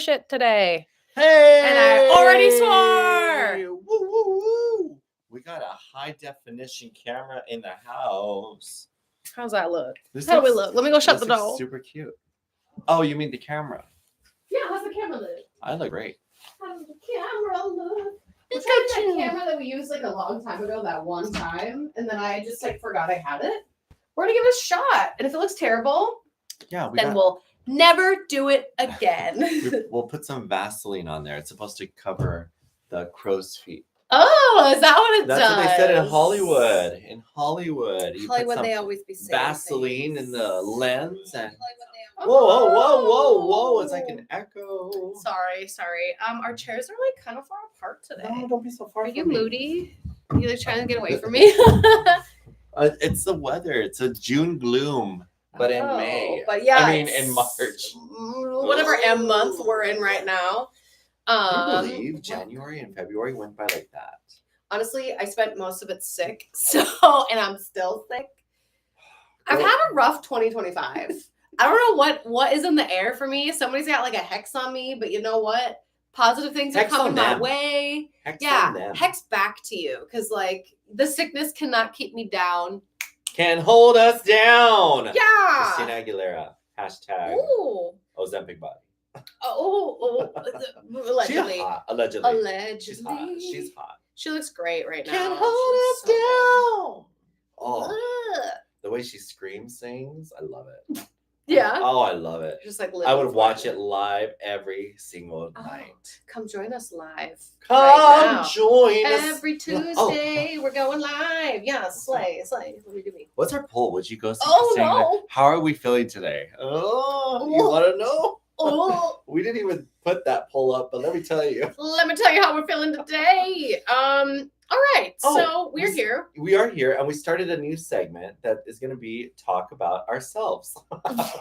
shit today. Hey! And I already swore! Woo, woo, woo! We got a high definition camera in the house. How's that look? This How do we looks- look? Let me go shut this the looks door. super cute. Oh, you mean the camera? Yeah, how's the camera look? I look great. How's the camera look? It's like that camera that we used like a long time ago, that one time, and then I just like forgot I had it. We're gonna give it a shot. And if it looks terrible, Yeah, then we'll never do it again. we'll put some Vaseline on there. It's supposed to cover the crow's feet. Oh, is that what it That's does? what they said in Hollywood. In Hollywood, you put Hollywood, some they always be saying Vaseline things. in the lens and. Oh. Whoa, whoa, whoa, whoa, whoa. It's like an echo. Sorry. Our chairs are like kind of far apart today. No, don't be so far Are from you me. moody? Are you like trying to get away from me? It's the weather. It's a June gloom, but in May. But yeah, I mean, in March. Whatever M month we're in right now. Can you believe January and February went by like that? Honestly, I spent most of it sick, and I'm still sick. I've had a rough 2025. I don't know what is in the air for me. Somebody's got like a hex on me, but you know what? Positive things Hex are coming on my them. way. Hex Yeah, on them. hex back to you, because like the sickness cannot keep me down. Can hold us down. Yeah. Christina Aguilera. Hashtag Ooh. Ozempic body. Allegedly. She's hot. Allegedly. Allegedly. She's hot. She's hot. She looks great right now. Can hold us She's so down. good. Oh, Ugh. the way she screams, sings, I love it. Yeah. Oh, I love it. Just like I would living watch for it live every single Oh, night. Come join us live. Come right now. join us. Every Tuesday, Oh. we're going live. Yeah, slay. What do we do? What's our poll? Would you go see Oh, Christina? no. How are we feeling today? Oh, you Oh. want to know? Oh, We didn't even put that poll up, but let me tell you. let me tell you how we're feeling today. All right. Oh, So we're here. We are here, and we started a new segment that is going to be talk about ourselves.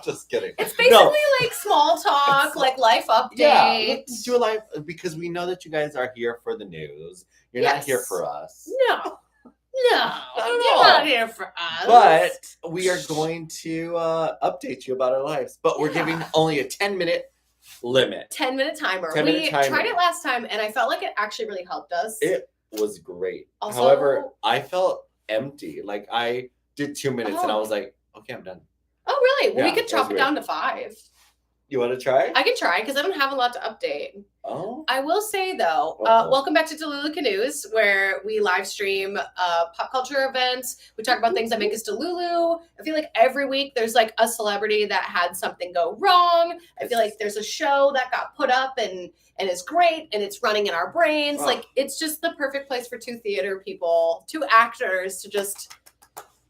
Just kidding. It's basically like small talk, like life update. Yeah, let's do a live because we know that you guys are here for the news. You're not here Yes. for us. No, at you're all. not here for us. But we are going to update you about our lives. But we're giving only a 10-minute limit. 10-minute timer. 10-minute We timer. tried it last time, and I felt like it actually really helped us. It was great. Also- However, I felt empty. Like I did 2 minutes and I Oh. was like, okay, I'm done. Oh, really? Well, Yeah, we could it chop was it down to 5. You want to try? I can try because I don't have a lot to update. Oh. I will say though, Uh-oh. welcome back to Delulu Canoes, where we live stream pop culture events. We talk about things that make us Delulu. I feel like every week there's like a celebrity that had something go wrong. I feel like there's a show that got put up and is great and it's running in our brains. Oh. Like it's just the perfect place for 2 theater people, 2 actors to just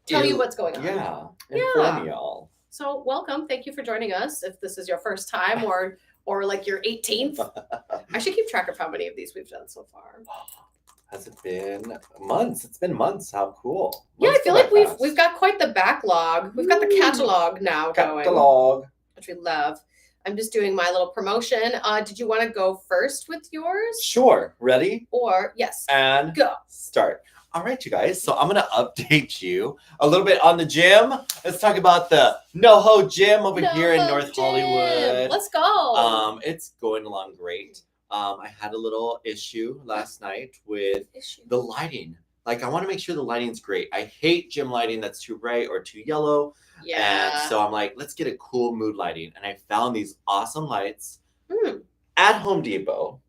tell you what's going on. Yeah. Yeah. Inform y'all. So welcome. Thank you for joining us. If this is your first time or like your 18th. I should keep track of how many of these we've done so far. Has it been months? It's been months. How cool. Yeah, I Months feel go like by fast. we've got quite the backlog. We've got the catalog now going, Catalog. which we love. I'm just doing my little promotion. Did you want to go first with yours? Sure. Ready? Or yes, And go. start. All right, you guys. So I'm going to update you a little bit on the gym. Let's talk about the NoHo Gym over here in North Jim, Hollywood. Let's go. It's going along great. I had a little issue last night with the lighting. Like, I want to make sure the lighting's great. I hate gym lighting that's too bright or too yellow. Yeah. And so I'm like, let's get a cool mood lighting. And I found these awesome lights Mm. at Home Depot.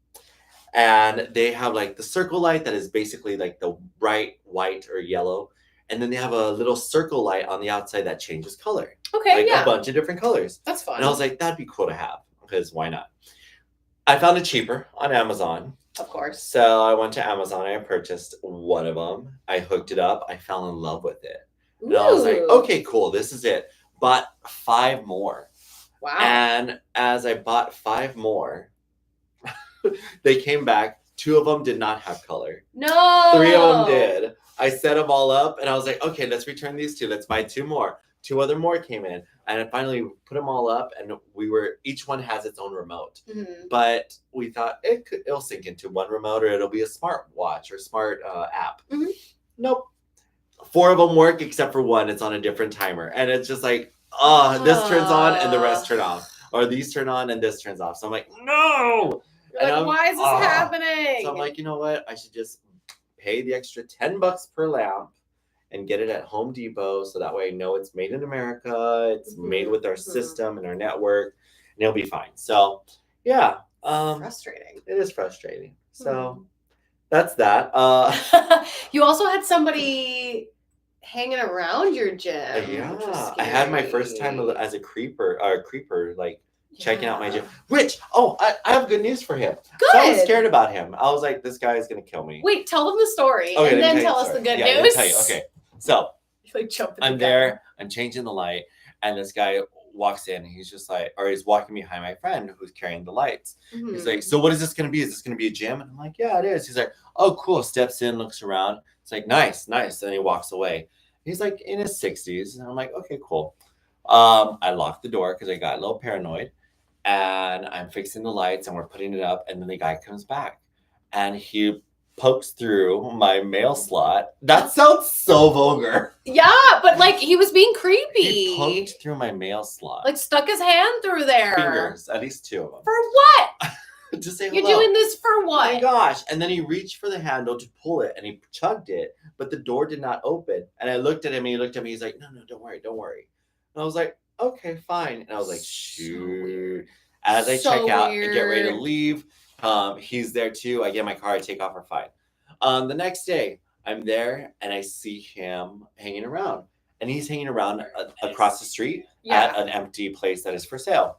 And they have like the circle light that is basically like the bright white or yellow. And then they have a little circle light on the outside that changes color. Okay, Like yeah. a bunch of different colors. That's fun. And I was like, that'd be cool to have. Because why not? I found it cheaper on Amazon. of course. So I went to Amazon. I purchased one of them. I hooked it up. I fell in love with it. And I was like, Ooh. okay, cool. This is it. Bought 5 more. Wow. And as I bought 5 more, they came back. 2 of them did not have color. No. 3 of them did. I set them all up and I was like, okay, let's return these 2. Let's buy 2 more. 2 other more came in. And I finally put them all up and each one has its own remote. Mhm. But we thought it'll sync into one remote or it'll be a smart watch or smart app. Mhm. Nope. 4 of them work except for one. It's on a different timer. And it's just like, this turns on and the rest turn off. or these turn on and this turns off. So I'm like, no. You're And like, why is this happening? So I'm like, you know what? I should just pay the extra $10 per lamp and get it at Home Depot, so that way I know it's made in America. It's made with our system and our network, and it'll be fine. So yeah, frustrating. It is frustrating. So that's that. You also had somebody hanging around your gym. Yeah, I had my first time as a creeper, like checking out my gym. Which, I have good news for him. Good. So I was scared about him. I was like, this guy is gonna kill me. Wait, tell them the story, Okay, and then tell us the good news. Let me tell you. Okay, so like I'm there. I'm changing the light, and this guy walks in. And he's just like, or he's walking behind my friend who's carrying the lights. He's like, so what is this gonna be? Is this gonna be a gym? And I'm like, yeah, it is. He's like, oh, cool. Steps in, looks around. It's like, nice. Then he walks away. He's like in his 60s, and I'm like, okay, cool. I locked the door because I got a little paranoid, and I'm fixing the lights, and we're putting it up, and then the guy comes back, and he pokes through my mail slot. That sounds so vulgar. Yeah, but like he was being creepy. He poked through my mail slot. Like stuck his hand through there. Fingers, at least 2 of them. For what? To say You're hello. doing this for what? Oh my gosh. And then he reached for the handle to pull it, and he chugged it, but the door did not open. And I looked at him, and he looked at me. He's like, no, don't worry. And I was like, okay, fine. And I was like, shoot. As I check out and get ready to leave, he's there too. I get in my car, I take off, we're fine. The next day, I'm there, and I see him hanging around. And he's hanging around across the street at an empty place that is for sale.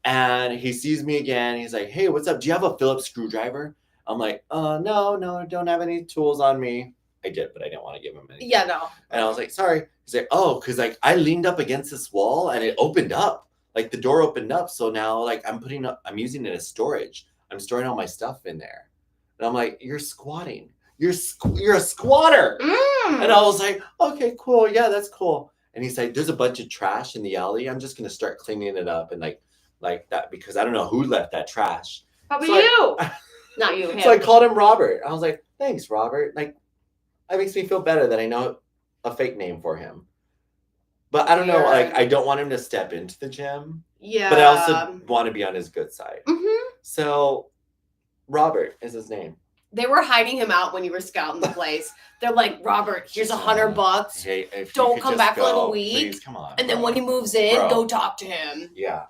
And he sees me again. He's like, hey, what's up? Do you have a Phillips screwdriver? I'm like, no, I don't have any tools on me. I did, but I didn't want to give him any. Yeah, no. And I was like, sorry. He's like, oh, because like I leaned up against this wall and it opened up. Like the door opened up. So now like I'm using it as storage. I'm storing all my stuff in there. And I'm like, you're squatting. You're a squatter. And I was like, okay, cool. Yeah, that's cool. And he's like, there's a bunch of trash in the alley. I'm just going to start cleaning it up and like that, because I don't know who left that trash. Probably you. Not you, him. So I called him Robert. I was like, thanks, Robert. Like, that makes me feel better that I know a fake name for him. But I don't know, like, I don't want him to step into the gym. Yeah. But I also want to be on his good side. Mm-hmm. So, Robert is his name. They were hiding him out when you were scouting the place. They're like, Robert, here's $100. Hey, don't come back for like a week. Please, come on. And then when he moves in, go talk to him. Yeah.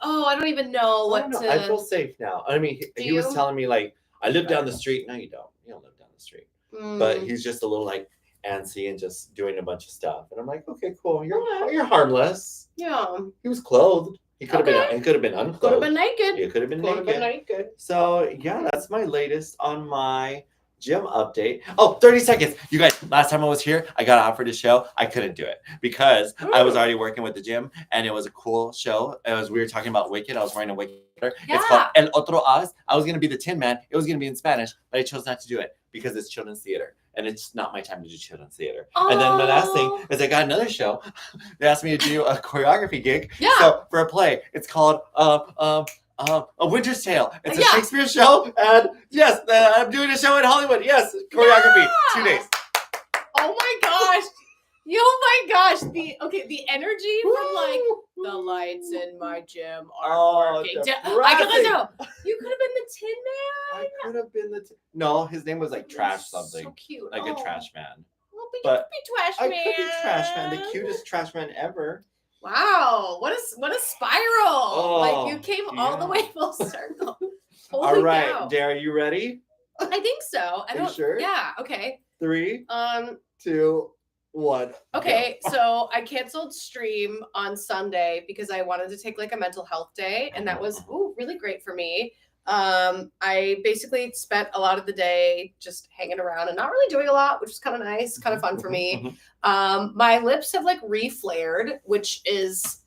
I don't even know what to. I feel safe now. I mean, he was telling me, like, I live down the street. No, you don't. You don't live down the street. But he's just a little, like, antsy and just doing a bunch of stuff. And I'm like, okay, cool. You're harmless. Yeah. He was clothed. He could have been unclothed. Could have been naked. He could have been naked. So, yeah, that's my latest on my gym update. Oh, 30 seconds. You guys, last time I was here, I got offered a show. I couldn't do it because I was already working with the gym, and it was a cool show. We were talking about Wicked. I was wearing a Wicked. Yeah. It's called El Otro Oz. I was going to be the Tin Man. It was going to be in Spanish, but I chose not to do it because it's children's theater, and it's not my time to do children's theater. Aww. And then the last thing is I got another show. They asked me to do a choreography gig. Yeah. So for a play, it's called A Winter's Tale. It's a Shakespeare show, and yes, I'm doing a show in Hollywood. Yes, choreography, 2 days. Oh my gosh! Oh my gosh! The energy from like the lights in my gym are working. I could know. You could have been the Tin Man. I could have been No, his name was like Trash something. So cute. Like a Trash Man. Well, but you could be Trash Man. I could be Trash Man, the cutest Trash Man ever. Wow, what a spiral! Like you came all the way full circle. All right, Dara, you ready? I think so. Are you sure? Yeah. Okay. 3, 2, 1. Okay, so I canceled stream on Sunday because I wanted to take like a mental health day, and that was really great for me. I basically spent a lot of the day just hanging around and not really doing a lot, which was kind of nice, kind of fun for me. My lips have like reflared, which is,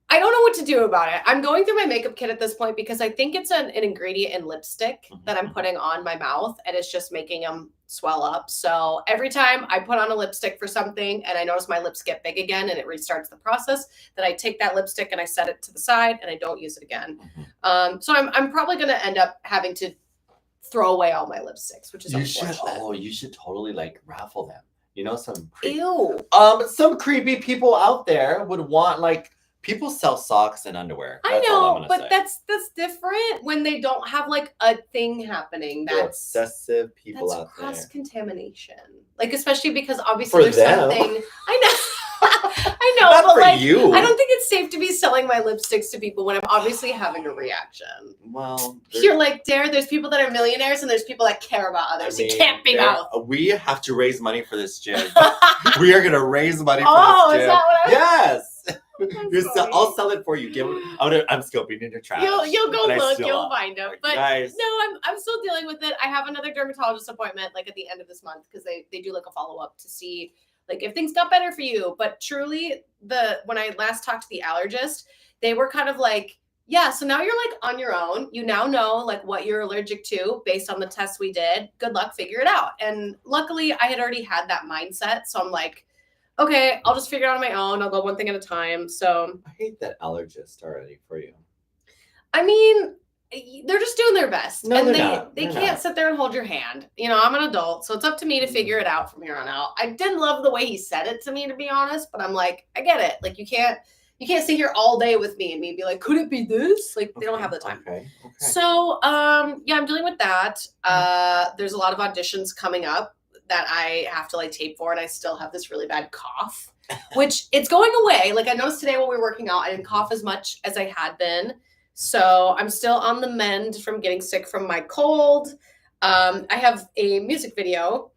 I don't know what to do about it. I'm going through my makeup kit at this point because I think it's an ingredient in lipstick that I'm putting on my mouth, and it's just making them swell up. So every time I put on a lipstick for something and I notice my lips get big again and it restarts the process, then I take that lipstick and I set it to the side and I don't use it again. So I'm probably going to end up having to throw away all my lipsticks, which is unfortunate. You should totally like raffle them. You know, some Ew. Some creepy people out there would want like People sell socks and underwear. I That's all I'm know, gonna but say. that's different when they don't have like a thing happening. They're That's obsessive people that's out cross there. contamination. Like especially because obviously For there's them. something I know. I know, Not but for like you. I don't think it's safe to be selling my lipsticks to people when I'm obviously having a reaction. Well, You're like, there's people that are millionaires and there's people that care about others. You can't be both. We have to raise money for this gym. We are gonna raise money for Oh, this is gym. that what Yes. sorry. I'll sell it for you. I'm scoping in your trash. You'll go and I look, still you'll are. find them. But Guys, no, I'm still dealing with it. I have another dermatologist appointment like at the end of this month because they do like a follow-up to see like if things got better for you. But truly when I last talked to the allergist, they were kind of like, yeah, so now you're like on your own. You now know like what you're allergic to based on the tests we did. Good luck, figure it out. And luckily I had already had that mindset. So I'm like, okay, I'll just figure it out on my own. I'll go one thing at a time. So I hate that allergist already for you. I mean, they're just doing their best. No, and they're not. They They're can't not. sit there and hold your hand. You know, I'm an adult, so it's up to me to figure it out from here on out. I didn't love the way he said it to me, to be honest, but I'm like, I get it. Like you can't sit here all day with me and be like, could it be this? Like they don't have the time. Okay. So yeah, I'm dealing with that. There's a lot of auditions coming up that I have to like tape for, and I still have this really bad cough, which it's going away. Like I noticed today while we were working out, I didn't cough as much as I had been. So I'm still on the mend from getting sick from my cold. I have a music video.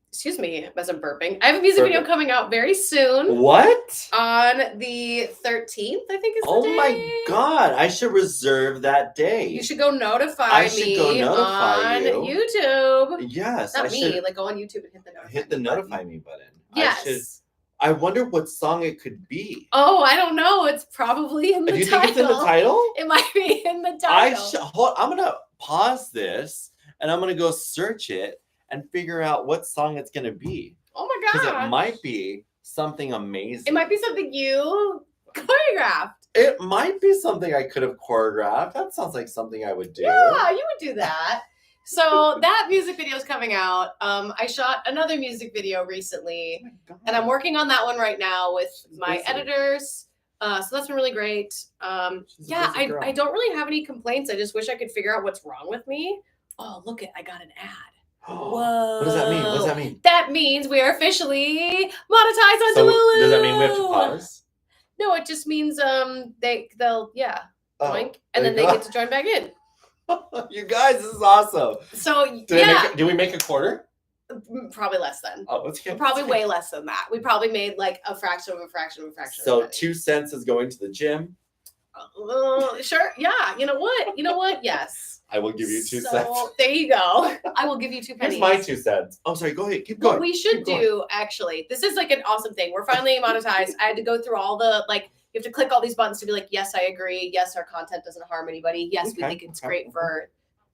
Excuse me as I'm burping. I have a music video coming out very soon. What? On the 13th, I think is the Oh day. my God. I should reserve that day. You should go notify me on YouTube. Yes. Not me, like go on YouTube and hit the notify me button. Yes. I wonder what song it could be. Oh, I don't know. It's probably in the title. Do you think it's in the title? It might be in the title. I'm going to pause this and I'm going to go search it and figure out what song it's going to be. Oh my God. Because it might be something amazing. It might be something you choreographed. It might be something I could have choreographed. That sounds like something I would do. Yeah, you would do that. So that music video is coming out. I shot another music video recently, and I'm working on that one right now with my editors. So that's been really great. Yeah, I don't really have any complaints. I just wish I could figure out what's wrong with me. Oh, look I got an ad. Whoa. What does that mean? What does that mean? That means we are officially monetized on So Delulu. does that mean we have to pause? No, it just means they'll join, and then they they get to join back in. You guys, this is awesome. So Do we make a quarter? Probably less than. Oh, let's get probably way less than that. We probably made like a fraction of a fraction of a fraction. So 2 cents is going to the gym. Sure. Yeah. You know what? Yes. I will give you 2 cents. There you go. I will give you 2 pennies. Here's my 2 cents. Oh, sorry. Go ahead. Keep going. What we should do, actually, this is like an awesome thing. We're finally monetized. I had to go through all the, like, you have to click all these buttons to be like, yes, I agree. Yes, our content doesn't harm anybody. Yes, we think it's great for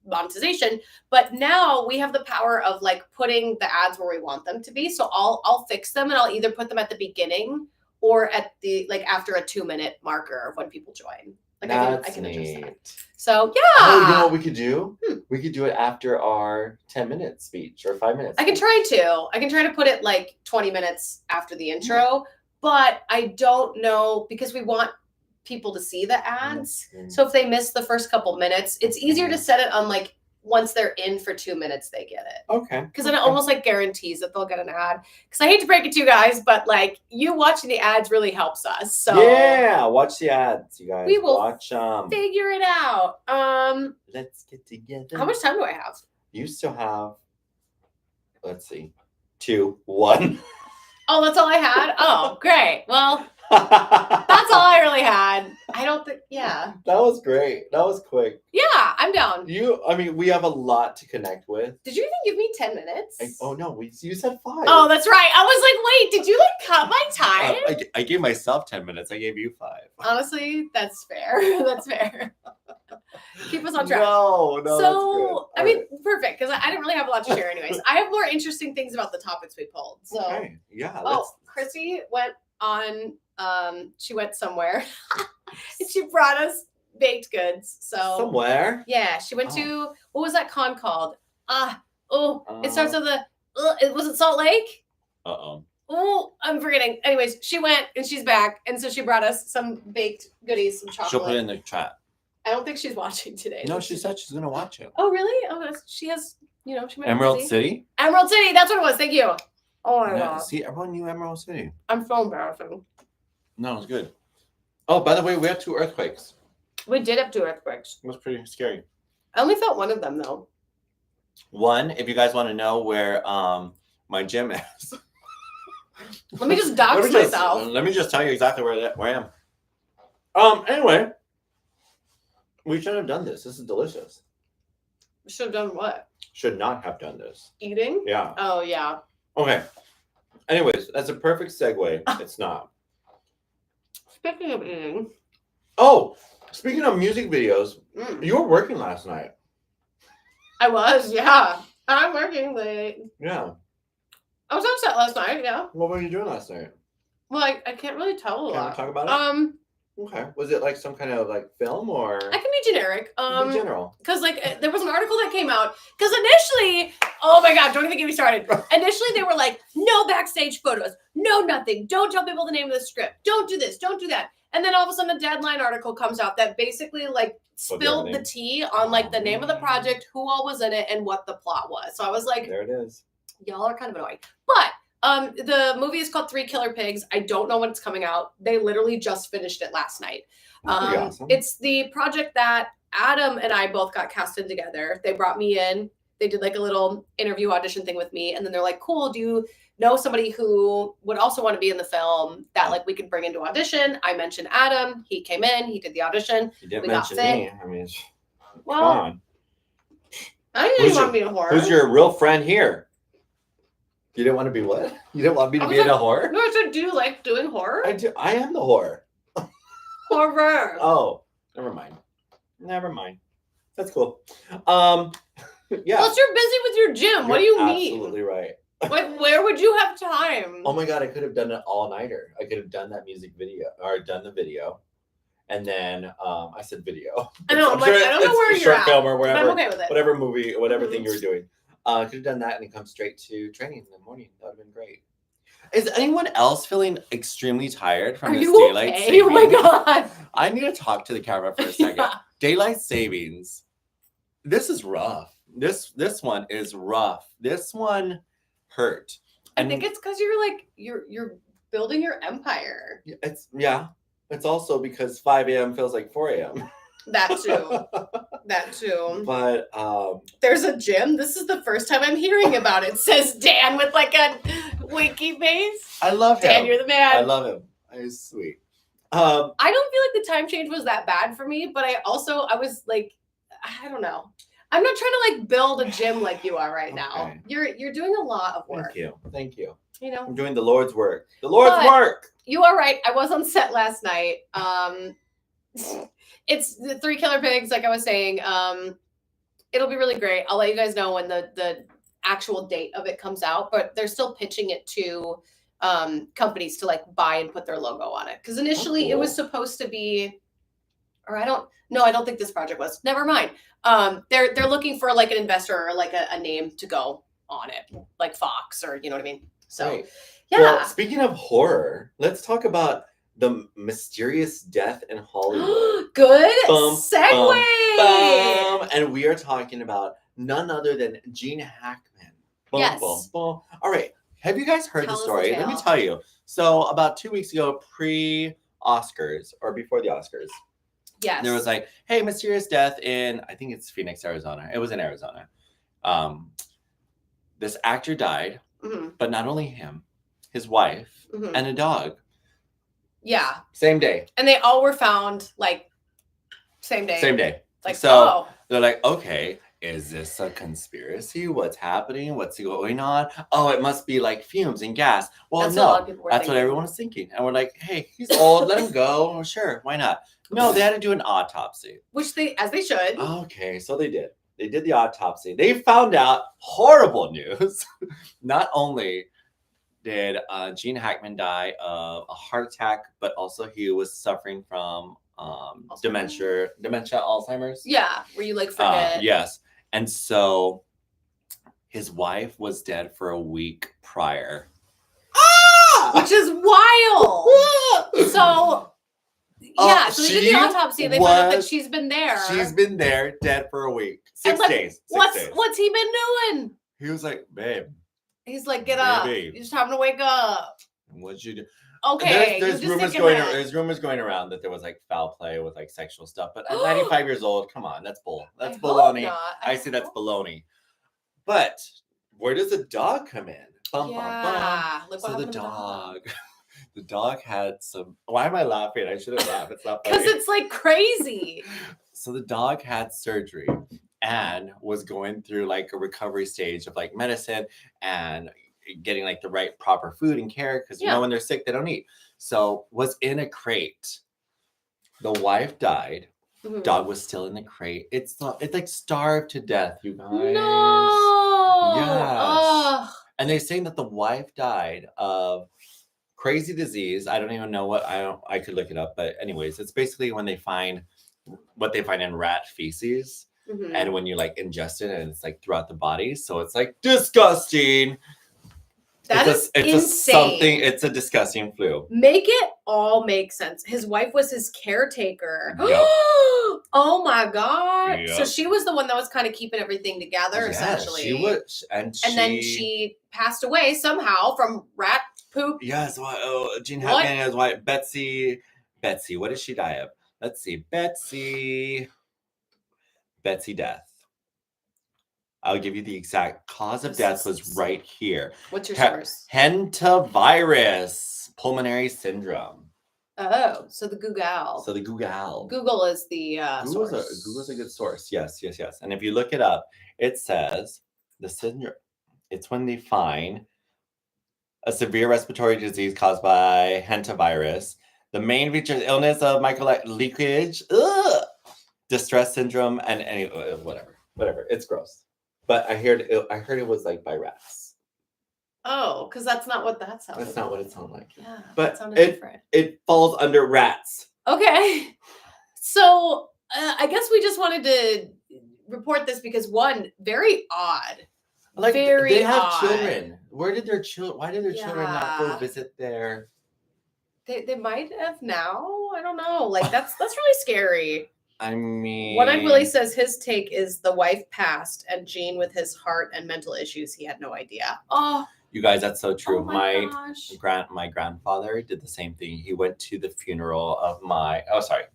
monetization. But now we have the power of like putting the ads where we want them to be. So I'll fix them, and I'll either put them at the beginning or at the, like, after a 2-minute marker of when people join. Like I can adjust that. So yeah. Oh, you know what we could do? We could do it after our 10-minute speech or 5 minutes. I can try to put it like 20 minutes after the intro, but I don't know, because we want people to see the ads. So if they miss the first couple minutes, it's easier to set it on like once they're in for 2 minutes, they get it. Okay. Because then it almost like guarantees that they'll get an ad. Because I hate to break it to you guys, but like you watching the ads really helps us. So yeah, watch the ads, you guys. We will watch figure it out. Let's get together. How much time do I have? You still have, let's see, 2, 1. Oh, that's all I had? Oh, great. Well, that's all I really had. I don't think, yeah. That was great. That was quick. Yeah, I'm down. We have a lot to connect with. Did you even give me 10 minutes? You said 5. Oh, that's right. I was like, wait, did you like cut my time? I gave myself 10 minutes. I gave you 5. Honestly, that's fair. That's fair. Keep us on track. No, so, that's good. Perfect, because I didn't really have a lot to share anyways. I have more interesting things about the topics we pulled. So, okay. Yeah. Chrissy went on, she went somewhere and she brought us baked goods. So somewhere? Yeah, she went to, what was that con called? It starts with it wasn't Salt Lake? Oh, I'm forgetting. Anyways, she went and she's back, and so she brought us some baked goodies, some chocolate. She'll put it in the chat. I don't think she's watching today. No, she said she's gonna watch it. Oh, really? Oh, she has. She might Emerald be busy. City. Emerald City. That's what it was. Thank you. Oh my Yeah, god. see, everyone knew Emerald City. I'm so embarrassing. No, it was good. Oh, by the way, we had 2 earthquakes. We did have 2 earthquakes. It was pretty scary. I only felt one of them though. One, if you guys want to know where my gym is. Let me just dox myself. Let me just tell you exactly where I am. Anyway, we shouldn't have done this. This is delicious. Should have done what? Should not have done this. Eating? Yeah. Oh yeah. Okay. Anyways, that's a perfect segue. It's not. Speaking of eating. Oh, speaking of music videos, you were working last night. I was, yeah. I'm working late. Yeah. I was on set last night, yeah. What were you doing last night? Well, I can't really tell a Can lot. we talk about it? Okay. Was it like some kind of like film or I can be generic. in general? Because like there was an article that came out. Because initially, oh my god, don't even get me started. Initially, they were like, no backstage photos, no nothing. Don't tell people the name of the script. Don't do this. Don't do that. And then all of a sudden, a Deadline article comes out that basically like spilled the tea on like the name of the project, who all was in it, and what the plot was. So I was like, there it is. Y'all are kind of annoying. But the movie is called 3 Killer Pigs. I don't know when it's coming out. They literally just finished it last night. Awesome. It's the project that Adam and I both got cast in together. They brought me in. They did like a little interview audition thing with me. And then they're like, cool, do you know somebody who would also want to be in the film that like we could bring into audition? I mentioned Adam. He came in. He did the audition. You didn't We got mention fit. me. I mean, Well, come on. I didn't want to be a horror. Who's your real friend here? You didn't want to be what? You didn't want me to I be was in a like, horror? No, I said, do you like doing horror? I do. I am the horror. Horror. Oh, never mind. Never mind. That's cool. Yeah. Plus, you're busy with your gym. What do you mean? Absolutely right. Like, where would you have time? Oh my god, I could have done it all nighter. I could have done that music video or done the video. And then I said video. I know, I'm like, I don't know where it's a you're short at, film or but whatever, I'm okay with it. whatever movie, whatever thing Mhm. you were doing. Could have done that and then come straight to training in the morning. That would have been great. Is anyone else feeling extremely tired from Are this you daylight okay? savings? Oh my god. I need to talk to the camera for a second. Yeah. Daylight savings. This is rough. This one is rough. This one hurt. I think it's because you're building your empire. It's also because 5 a.m. feels like 4 a.m. That too. That too. But There's a gym. This is the first time I'm hearing about it. Says Dan with like a winky face. I love him. Dan, you're the man. I love him. He's sweet. I don't feel like the time change was that bad for me, but I was like, I don't know. I'm not trying to like build a gym like you are right now. Okay. You're doing a lot of work. Thank you. You know, I'm doing the Lord's work. The Lord's But- work. you are right. I was on set last night. It's the 3 Killer Pigs, like I was saying. It'll be really great. I'll let you guys know when the actual date of it comes out, but they're still pitching it to companies to like buy and put their logo on it. Because initially it was supposed to be, or I don't think this project was. Never mind. They're looking for like an investor or like a name to go on it, like Fox or you know what I mean. So Right. yeah. Well, speaking of horror, let's talk about the mysterious death in Hollywood. Good Bum, segue. And we are talking about none other than Gene Hackman. Bum, Yes. bum, bum. All right. Have you guys heard Tell the us the story? Let me tale. tell you. So about 2 weeks ago, pre-Oscars or before the Oscars, Yes. there was like, hey, mysterious death in, I think it's Phoenix, Arizona. It was in Arizona. This actor died, Mhm, but not only him, his wife mhm. and a dog. Yeah. Same day. And they all were found like same day. Same day. Like, So they're like, okay, is this a conspiracy? What's happening? What's going on? Oh, it must be like fumes and gas. Well, That's what a lot of no, people were that's what thinking. everyone was thinking. And we're like, hey, he's old. Let him go. Oh, sure. Why not? No, they had to do an autopsy. which as they should. Okay, so they did. They did the autopsy. They found out horrible news. Not only did Gene Hackman die of a heart attack, but also he was suffering from dementia, Alzheimer's. Yeah, where you like forget. Yes. And so his wife was dead for a week prior. which is wild. So yeah, so they did the autopsy and they found out that she's been there. She's been there, dead for a week. 6 like, days. 6 days. What's he been doing? He was like, babe. He's like, get up. Baby. It's time to wake up. What'd you do? Okay. There's rumors going around that there was like foul play with like sexual stuff. But at 95 years old, come on, that's bull. That's baloney. I say that's baloney. But where does the dog come in? Bum, yeah. bum, bum. So the dog. The dog had some. Why am I laughing? I shouldn't laugh. It's not funny. Because it's like crazy. So the dog had surgery and was going through like a recovery stage of like medicine and getting like the right proper food and care because you know when they're sick they don't eat. So was in a crate. The wife died. Mm-hmm. Dog was still in the crate. It's like starved to death, you guys. No. Yes. And they're saying that the wife died of crazy disease. I don't even know what. I could look it up, but anyways, it's basically when they find what they find in rat feces, and when you like ingest it, and it's like throughout the body, so it's like disgusting. It's insane. It's a disgusting flu. Make it all make sense. His wife was his caretaker. Yep. Oh my God. Yep. So she was the one that was kind of keeping everything together, essentially. She was, and then she passed away somehow from rat poop. Yes. Gene Hackman and his wife, Betsy. What did she die of? Let's see. Betsy Death. I'll give you the exact cause of death was right here. What's your source? Hantavirus pulmonary syndrome. Oh, so the Google. Google is the source. Google's a good source. Yes. And if you look it up, it says the syndrome. It's when they find a severe respiratory disease caused by hantavirus. The main feature is illness of leakage, distress syndrome, and any whatever. It's gross. But I heard it was like by rats. Oh, because that's not what that sounds like. That's not what it sounded like. Yeah, but it falls under rats. Okay. So I guess we just wanted to report this because one, very odd. Like very they have odd. Children. Why did their children not go visit their? They might have now. I don't know. Like that's really scary. I mean, One Eye Willie says his take is the wife passed and Gene with his heart and mental issues, he had no idea. Oh, you guys, that's so true. Oh my gosh. My grandfather did the same thing. He went to the funeral of my. Oh, sorry.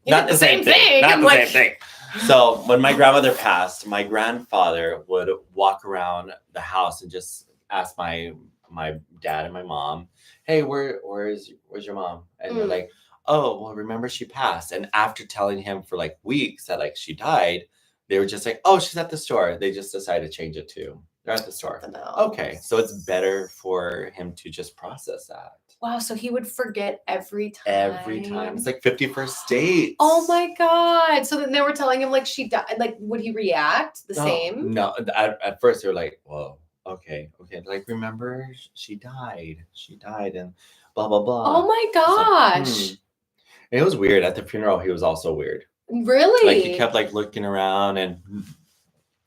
Not the same thing. Not the same thing. So when my grandmother passed, my grandfather would walk around the house and just ask my dad and my mom, "Hey, where's your mom?" And they're like, "Oh, well, remember she passed." And after telling him for like weeks that like she died, they were just like, "Oh, she's at the store." They just decided to change it to they're at the store. Okay, so it's better for him to just process that. Wow, so he would forget every time. Every time. It's like 51st dates. Oh my God. So then they were telling him like she died. Like, would he react the same? No, at first they were like, whoa, okay. Like, remember, she died and blah, blah, blah. Oh my gosh. Like, And it was weird. At the funeral, he was also weird. Really? Like, he kept like looking around and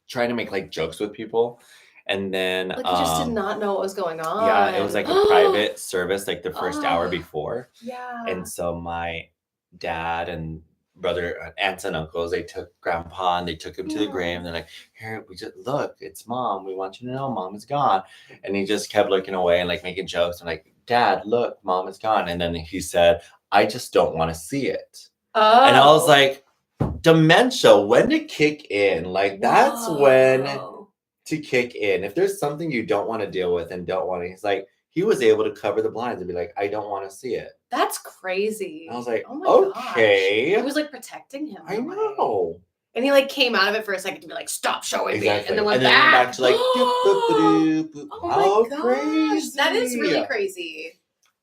trying to make like jokes with people. And then like he just did not know what was going on. Yeah, it was like a private service, like the first hour before. Yeah. And so my dad and brother, aunts and uncles, they took grandpa and they took him to the grave. And they're like, "Here, we just look, it's mom. We want you to know mom is gone." And he just kept looking away and like making jokes. And like, "Dad, look, mom is gone." And then he said, "I just don't want to see it." Oh. And I was like, dementia, when to kick in? Like, that's when to kick in. If there's something you don't want to deal with and don't want to, he's like, he was able to cover the blinds and be like, "I don't want to see it." That's crazy. And I was like, oh my okay. Gosh. He was like protecting him. I know. And he like came out of it for a second to be like, "Stop showing me," and then went back. Then back to like, oh my gosh, crazy. That is really crazy.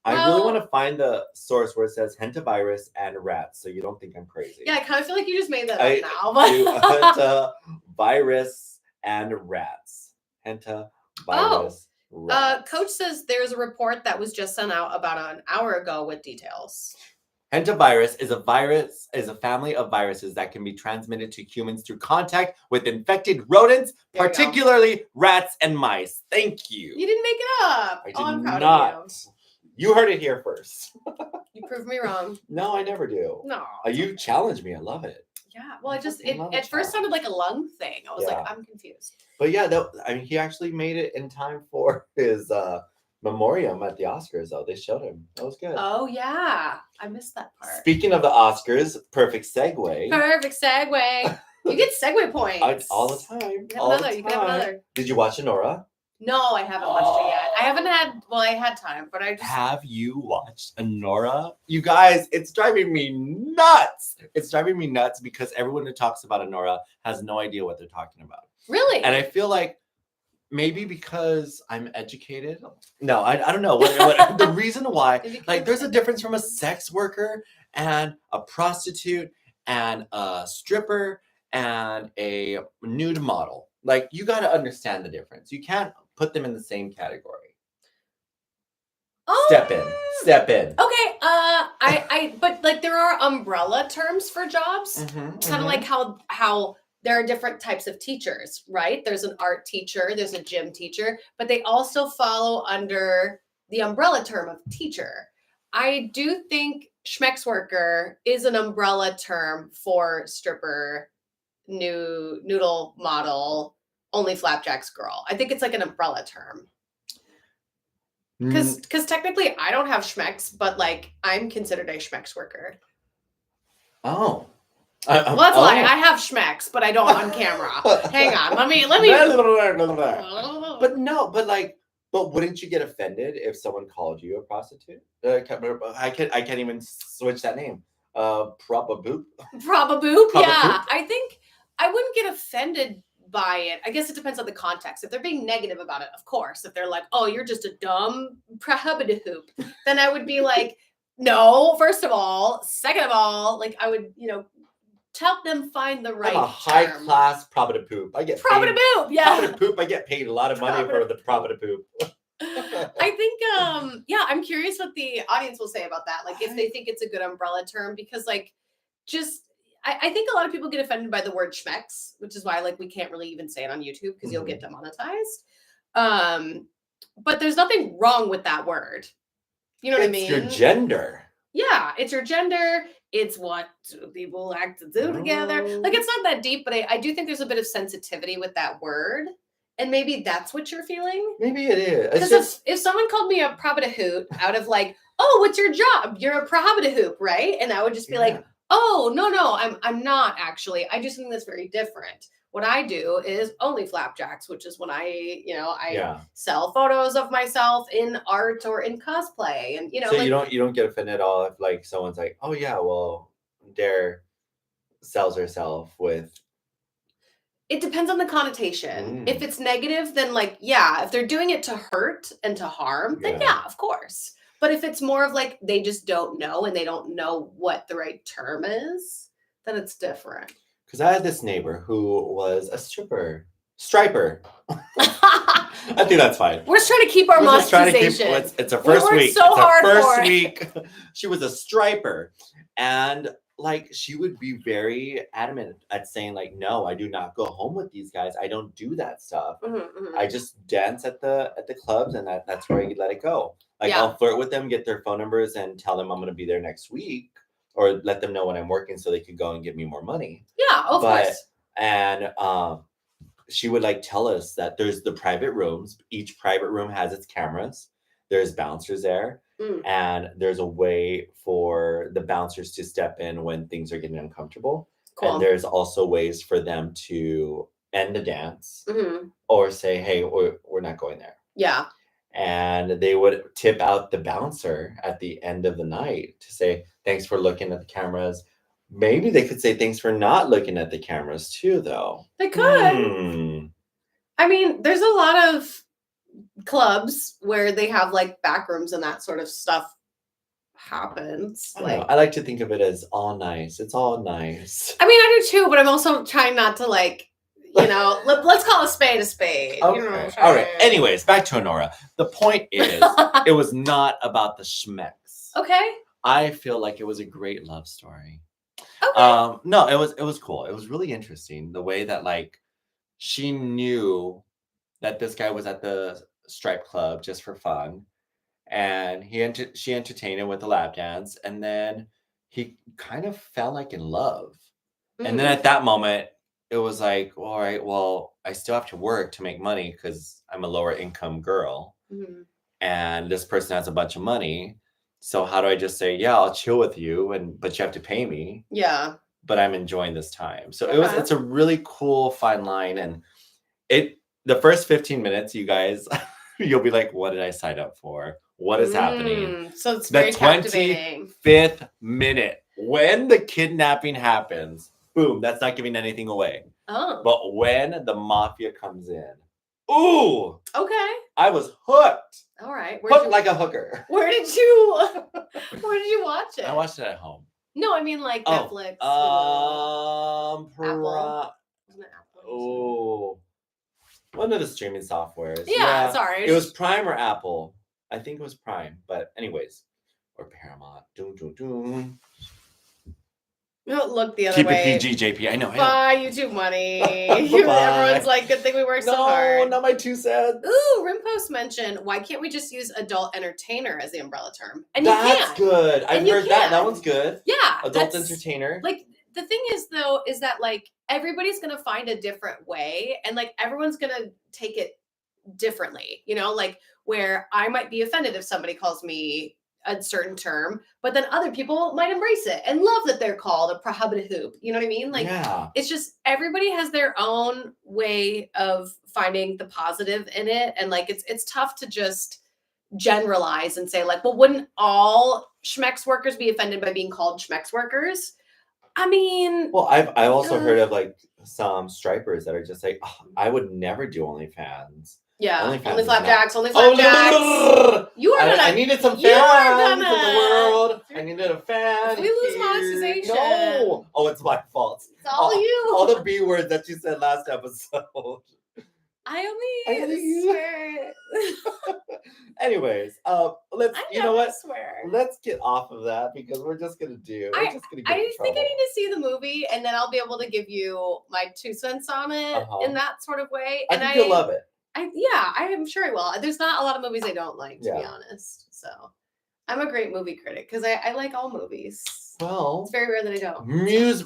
I really want to find the source where it says hentavirus and rats, so you don't think I'm crazy. Yeah, I kind of feel like you just made that up now. But hentavirus and rats. Hentavirus. Rats. Coach says there's a report that was just sent out about an hour ago with details. Hentavirus is a family of viruses that can be transmitted to humans through contact with infected rodents, particularly rats and mice. Thank you. You didn't make it up. I did I'm proud not. of you. You heard it here first. You proved me wrong. No, I never do. No. You challenge me. I love it. Yeah. Well, fucking love a at first challenge. sounded like a lung thing. I was like, Yeah. I'm confused. But yeah, I mean, he actually made it in time for his memoriam at the Oscars, though. They showed him. That was good. Oh yeah, I missed that part. Speaking of the Oscars, perfect segue. Perfect segue. You get segue points All the time. You can all have the another. You can have time. another. Did you watch Honora? No, I haven't watched it yet. I haven't had. Well, I had time, but I just. Have you watched Honora? You guys, it's driving me nuts. It's driving me nuts because everyone who talks about Honora has no idea what they're talking about. Really? And I feel like maybe because I'm educated. No, I don't know. What the reason why, like, there's a difference from a sex worker and a prostitute and a stripper and a nude model. Like, you got to understand the difference. You can't put them in the same category. Step in. Okay. But like there are umbrella terms for jobs. Kind of like how there are different types of teachers, right? There's an art teacher, there's a gym teacher, but they all still follow under the umbrella term of teacher. I do think schmex worker is an umbrella term for stripper, noodle model, only flapjacks girl. I think it's like an umbrella term. Because technically I don't have schmex, but like I'm considered a schmex worker. Oh. Well, that's a lie. I have schmex, but I don't on camera. Hang on. Let me. But wouldn't you get offended if someone called you a prostitute? I can't even switch that name. Probaboop. Yeah. I think I wouldn't get offended by it. I guess it depends on the context. If they're being negative about it, of course. If they're like, "Oh, you're just a dumb probaboop," then I would be like, "No." First of all, second of all, like I would, help them find the right. I'm a high class probaboop. I get probaboop. Yeah. Probaboop. I get paid a lot of money for the probaboop. I think, I'm curious what the audience will say about that. Like, if they think it's a good umbrella term, because, like, I think a lot of people get offended by the word schmex, which is why, like, we can't really even say it on YouTube because you'll get demonetized. But there's nothing wrong with that word. You know what I mean? It's your gender. Yeah, it's your gender. It's what people like to do together. Like, it's not that deep, but I do think there's a bit of sensitivity with that word. And maybe that's what you're feeling. Maybe it is. Because if someone called me a probahoot out of like, oh, what's your job? You're a probahoot, right? And I would just be like, oh, no, I'm not actually. I just think that's very different. What I do is only flapjacks, which is when I sell photos of myself in art or in cosplay, and So like, you don't get offended at all if like someone's like, oh yeah, well, Dare sells herself with. It depends on the connotation. If it's negative, then like, if they're doing it to hurt and to harm, then of course. But if it's more of like, they just don't know and they don't know what the right term is, then it's different. Because I had this neighbor who was a striper. I think that's fine. We're just trying to keep our monetization. It's our first week. So hard first week. She was a striper. And like, she would be very adamant at saying like, no, I do not go home with these guys. I don't do that stuff. I just dance at the clubs, and that's where I let it go. Like, I'll flirt with them, get their phone numbers, and tell them I'm going to be there next week, or let them know when I'm working so they could go and give me more money. Yeah, of course. And she would like tell us that there's the private rooms. Each private room has its cameras. There's bouncers there. And there's a way for the bouncers to step in when things are getting uncomfortable. Cool. And there's also ways for them to end the dance or say, hey, we're not going there. Yeah. And they would tip out the bouncer at the end of the night to say, thanks for looking at the cameras. Maybe they could say thanks for not looking at the cameras too, though. They could. I mean, there's a lot of clubs where they have like back rooms and that sort of stuff happens. I like to think of it as all nice. It's all nice. I mean, I do too, but I'm also trying not to like, let's call a spade a spade. Okay. All right. Anyways, back to Honora. The point is, it was not about the schmex. Okay. I feel like it was a great love story. Okay. No, it was cool. It was really interesting the way that like she knew that this guy was at the strip club just for fun, and she entertained him with the lap dance, and then he kind of fell like in love. And then at that moment, it was like, all right, well, I still have to work to make money because I'm a lower income girl, and this person has a bunch of money. So how do I just say, yeah, I'll chill with you, but you have to pay me? Yeah. But I'm enjoying this time. So Okay. it's a really cool fine line, and the first 15 minutes, you guys, you'll be like, what did I sign up for? What is happening? So it's The very captivating. 25th minute, when the kidnapping happens, boom, that's not giving anything away. Oh. But when the mafia comes in, ooh, Okay. I was hooked. All right. Hooked like a hooker. Where did you watch it? I watched it at home. No, I mean like Netflix. Apple. Wasn't it Apple? Oh, one of the streaming softwares. Yeah, sorry. It was Prime or Apple. I think it was Prime, but anyways, or Paramount. Doom, doom, doom. Look the other Keep way. it PG, JP. I know. Bye, YouTube money. Bye-bye. Everyone's like, good thing we work so hard. No, not my 2 cents. Ooh, Rimpost mentioned, why can't we just use adult entertainer as the umbrella term? And That's you can. good. I've heard that. That one's good. Yeah. Adult entertainer. Like, the thing is, though, is that, like, everybody's going to find a different way. And, like, everyone's going to take it differently. You know, like, where I might be offended if somebody calls me a certain term, but then other people might embrace it and love that they're called a hoop. You know what I mean? Like, It's just everybody has their own way of finding the positive in it, and like it's tough to just generalize and say like, well, wouldn't all Schmex workers be offended by being called Schmex workers? I mean, well, I also heard of like some stripers that are just like, oh, I would never do OnlyFans. Yeah, only flapjacks. You are gonna. I needed some fans in the world. I needed a fan. If we lose monetization. No. Oh, it's my fault. It's all you. All the B words that you said last episode. I only swear. Anyways, let's. I you know what? Swear. Let's get off of that because we're just gonna do. I think I need to see the movie, and then I'll be able to give you my 2 cents on it in that sort of way. I think you'll love it. I am sure I will. There's not a lot of movies I don't like, to be honest. So I'm a great movie critic because I like all movies. Well, it's very rare that I don't.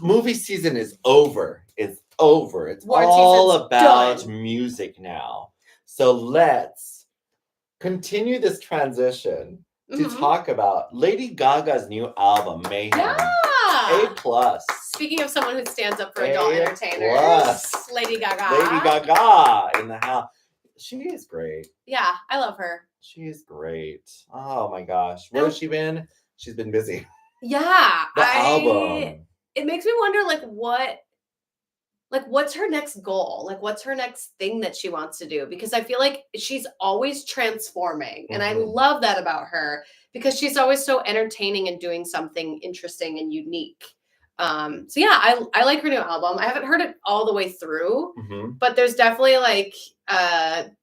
Movie season is over. It's over. It's War all about done. music now. So let's continue this transition to talk about Lady Gaga's new album, Mayhem. Yeah. A+. Speaking of someone who stands up for adult entertainers, Lady Gaga. Lady Gaga in the house. She is great. Yeah, I love her. She is great. Oh my gosh. Where has she been? She's been busy. Yeah. The album. It makes me wonder what's her next goal? Like what's her next thing that she wants to do? Because I feel like she's always transforming. And I love that about her because she's always so entertaining and doing something interesting and unique. So yeah, I like her new album. I haven't heard it all the way through, but there's definitely like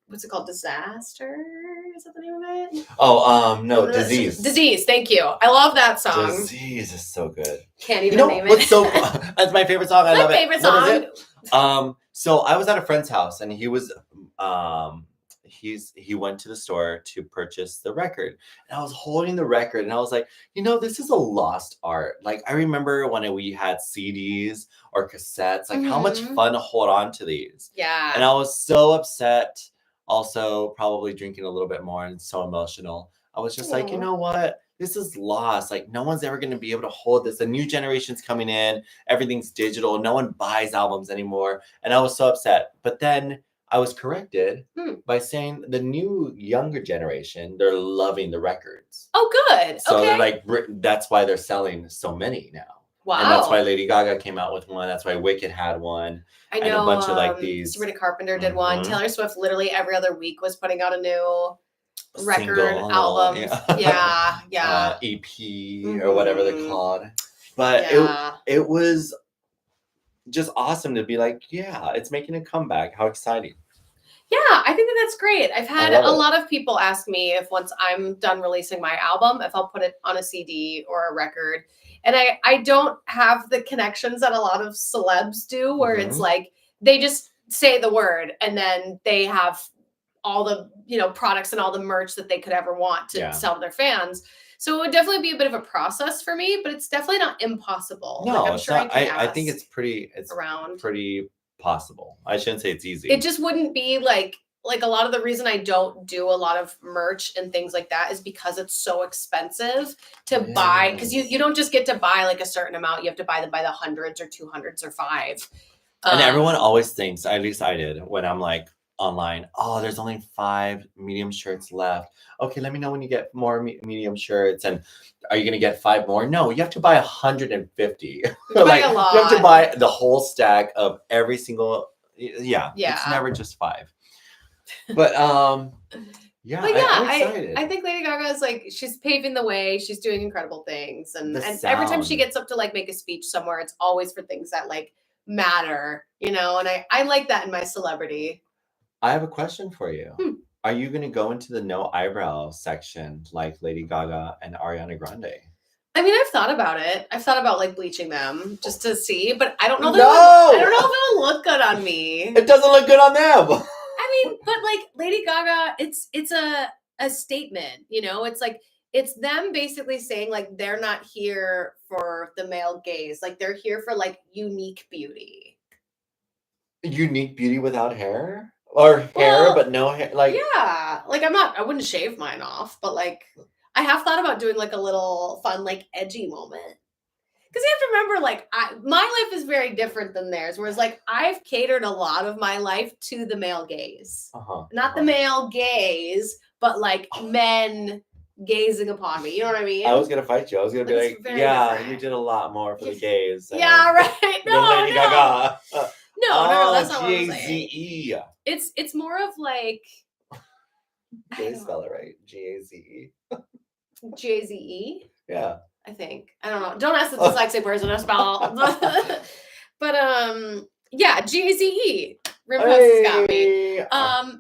what's it called? Disaster? Is that the name of it? Oh, no, Disease. Disease. Thank you. I love that song. Disease is so good. Can't even name it. That's my favorite song. I love it. My favorite song. So I was at a friend's house and he was he went to the store to purchase the record, and I was holding the record and I was like, this is a lost art. Like I remember when we had CDs or cassettes, like how much fun to hold on to these. Yeah. And I was so upset, also probably drinking a little bit more and so emotional. I was just like, you know what? This is lost. Like no one's ever going to be able to hold this. The new generation's coming in. Everything's digital. No one buys albums anymore. And I was so upset. But then I was corrected by saying the new younger generation, they're loving the records. Oh, good. So they're like, that's why they're selling so many now. Wow. And that's why Lady Gaga came out with one. That's why Wicked had one. I know. And a bunch of like these. Sabrina Carpenter did one. Taylor Swift literally every other week was putting out a new record, album. Yeah. EP or whatever they're called. But it was just awesome to be like, yeah, it's making a comeback. How exciting. Yeah, I think that's great. I've had a lot of people ask me if once I'm done releasing my album, if I'll put it on a CD or a record. And I don't have the connections that a lot of celebs do where it's like they just say the word and then they have all the, products and all the merch that they could ever want to Yeah. sell to their fans. So it would definitely be a bit of a process for me, but it's definitely not impossible. No, I'm it's sure not. I think ask it's pretty around. possible. I shouldn't say it's easy. It just wouldn't be like a lot of the reason I don't do a lot of merch and things like that is because it's so expensive to buy, because you don't just get to buy like a certain amount. You have to buy them by the hundreds or 200s or 5. And everyone always thinks, at least I did, when I'm like online, oh, there's only 5 medium shirts left. Okay, let me know when you get more medium shirts. And are you going to get 5 more? No, you have to buy 150. Buy a lot. You have to buy the whole stack of every single. Yeah. It's never just 5. But yeah, but yeah, I'm excited. I think Lady Gaga is like, she's paving the way. She's doing incredible things, and The every time she sound. gets up to like make a speech somewhere, it's always for things that like matter, And I like that in my celebrity. I have a question for you. Are you going to go into the no eyebrow section like Lady Gaga and Ariana Grande? I mean, I've thought about it. I've thought about like bleaching them just to see, but I don't know. No! I don't know if it'll look good on me. It doesn't look good on them. I mean, but like Lady Gaga, it's a statement, It's like it's them basically saying like they're not here for the male gaze, like they're here for like unique beauty. Unique beauty without hair? Or hair but no hair? Like yeah, like I wouldn't shave mine off, but like I have thought about doing like a little fun like edgy moment. Because you have to remember, like, my life is very different than theirs. Whereas, like, I've catered a lot of my life to the male gaze. Not the male gaze, but, like, men gazing upon me. You know what I mean? I was going to fight you. I was going to be like, yeah, different. You did a lot more for the gaze. Yeah, right. No, Gaga. No, that's not what I'm saying. G-A-Z-E. It's more of, like... Did I spell it right? G-A-Z-E. G-A-Z-E? Yeah. I think. I don't know. Don't ask the dyslexic person to spell. But yeah, G-A-Z-E. Rimpost got me.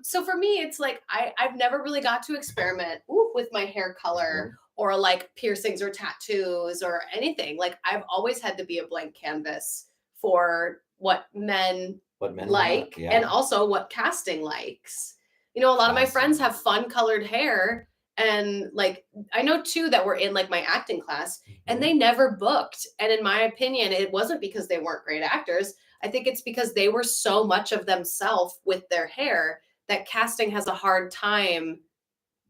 So for me, it's like I've never really got to experiment with my hair color or like piercings or tattoos or anything. Like I've always had to be a blank canvas for what men like and also what casting likes. A lot of my friends have fun colored hair. And like, I know 2 that were in like my acting class and they never booked. And in my opinion, it wasn't because they weren't great actors. I think it's because they were so much of themselves with their hair that casting has a hard time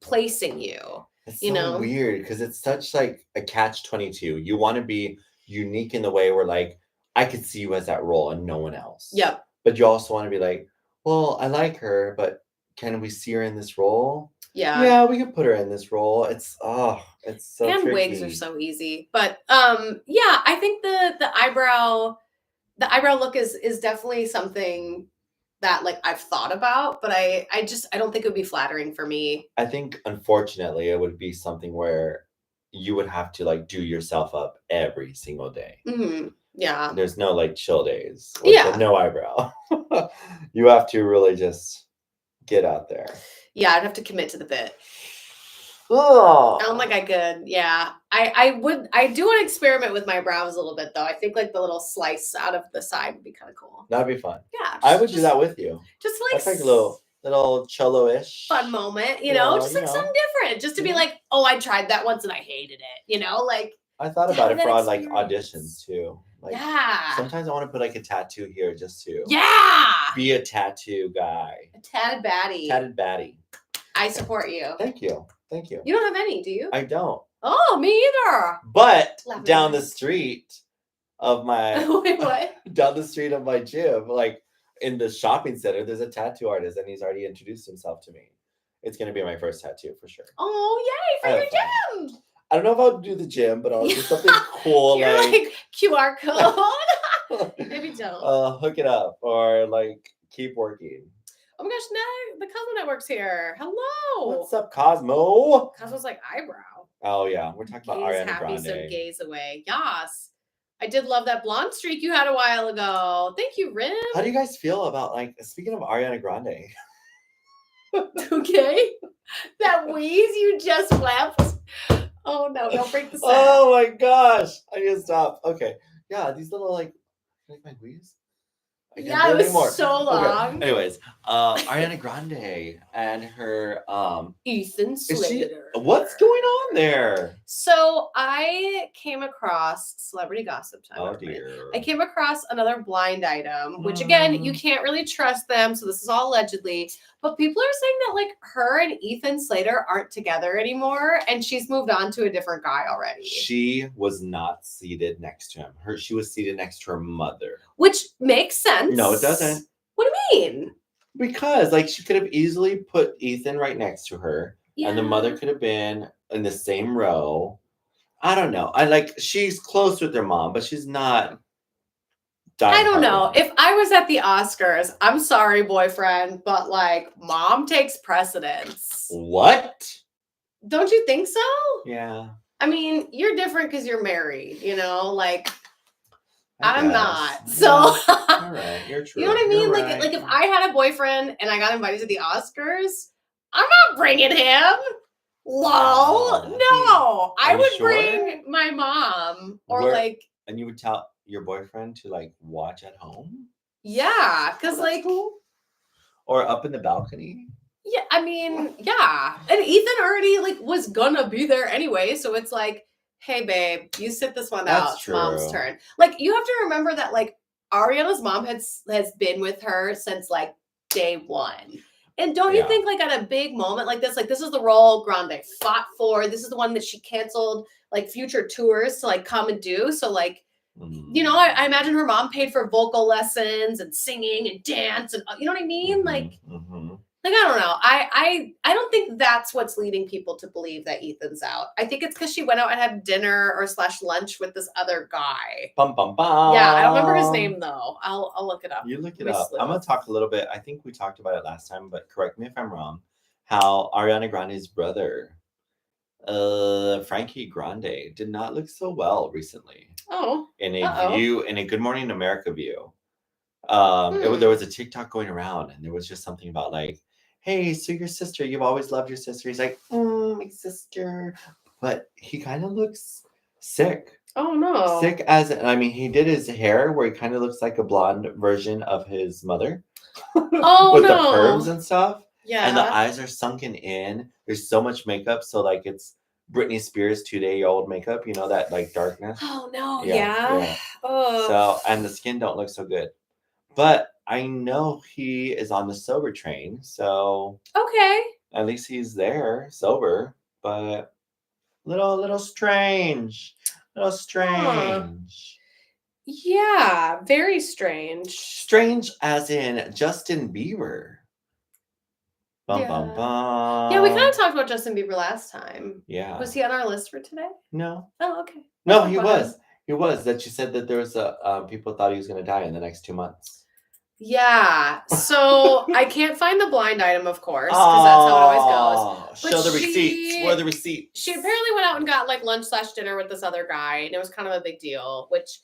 placing you. It's so weird because it's such like a catch-22. You want to be unique in the way where like, I could see you as that role and no one else. Yep. But you also want to be like, well, I like her, but can we see her in this role? Yeah, we could put her in this role. It's so and tricky. Wigs are so easy. But yeah, I think the eyebrow look is definitely something that like I've thought about, but I don't think it would be flattering for me. I think unfortunately it would be something where you would have to like do yourself up every single day. Mm-hmm. Yeah. There's no like chill days. With no eyebrow. You have to really just get out there. Yeah, I'd have to commit to the bit. Oh. I don't think I could. Yeah. I do want to experiment with my brows a little bit though. I think like the little slice out of the side would be kind of cool. That'd be fun. Yeah. I would do that with you. Just like that's like a little cholo-ish fun moment, just like something different. Just to be like, oh, I tried that once and I hated it. Like I thought about it for like auditions too. Like, yeah. Sometimes I want to put like a tattoo here just to be a tattoo guy. A tatted baddie. Tatted baddie. I support you. Thank you. Thank you. You don't have any, do you? I don't. Oh, me either. But down the street of my Wait, what? Down the street of my gym, like in the shopping center, there's a tattoo artist and he's already introduced himself to me. It's gonna be my first tattoo for sure. Oh, yay for your gym. I don't know if I'll do the gym, but I'll do something cool. You're like QR code. Maybe don't. Hook it up or like keep working. Oh my gosh, the Cosmo Network's here. Hello. What's up, Cosmo? Cosmo's like eyebrow. Oh yeah, we're talking about Ariana happy, Grande. So gaze away. Yas. I did love that blonde streak you had a while ago. Thank you, Rim. How do you guys feel about like speaking of Ariana Grande? Okay. That wheeze you just left. Oh no, don't break the set. Oh my gosh. I need to stop. Okay. Yeah, these little like my wheeze. Yeah, it was so long. Okay. Anyways, Ariana Grande and her Ethan is she Slater. what's going on there? So I came across celebrity gossip time. Oh everybody. dear. I came across another blind item, which again, you can't really trust them. So this is all allegedly. But people are saying that like her and Ethan Slater aren't together anymore, and she's moved on to a different guy already. She was not seated next to him. She was seated next to her mother. Which makes sense. No, it doesn't. What do you mean? Because like she could have easily put Ethan right next to her, and the mother could have been in the same row. I don't know. She's close with their mom, but she's not. I don't know. If I was at the Oscars, I'm sorry, boyfriend, but like mom takes precedence. What? Don't you think so? Yeah. I mean, you're different because you're married, like I I'm guess. not. So All right, you're true. You know what I mean? You're Like right. if I had a boyfriend and I got invited to the Oscars, I'm not bringing him. Lol. No. I you would sure? bring my mom or And you would tell your boyfriend to like watch at home? Yeah, because or up in the balcony? Yeah, I mean, yeah. And Ethan already was gonna be there anyway, so it's like, hey babe, you sit this one out. It's mom's turn. You have to remember that Ariana's mom has been with her since day one. And don't you think at a big moment like this is the role Grande fought for. This is the one that she canceled future tours to come and do. So I imagine her mom paid for vocal lessons and singing and dance and you know what I mean? I don't know. I don't think that's what's leading people to believe that Ethan's out. I think it's because she went out and had dinner or / lunch with this other guy. Bum, bum, bum. Yeah, I don't remember his name though. I'll look it up. You look it up. I'm gonna talk a little bit. I think we talked about it last time, but correct me if I'm wrong. How Ariana Grande's brother, Frankie Grande, did not look so well recently. Oh. In a Good Morning America view. There was a TikTok going around, and there was just something about hey, so your sister, you've always loved your sister. He's like, my sister. But he kind of looks sick. Oh, no. Sick he did his hair where he kind of looks like a blonde version of his mother. Oh, with the perms and stuff. Yeah. And the eyes are sunken in. There's so much makeup. So, it's Britney Spears 2-day-old makeup. You know, that, darkness. Oh, no. Yeah. Oh. So, and the skin don't look so good. But I know he is on the sober train, so okay. At least he's there sober, but little strange, Yeah, very strange. Strange as in Justin Bieber. Bum bum bum. Yeah, we kind of talked about Justin Bieber last time. Yeah. Was he on our list for today? No. Oh, okay. No, he was. He was. That you said that there was people thought he was going to die in the next 2 months. Yeah, so I can't find the blind item, of course, because that's how it always goes. But show the receipts. Where are the receipts? She apparently went out and got lunch / dinner with this other guy, and it was kind of a big deal. Which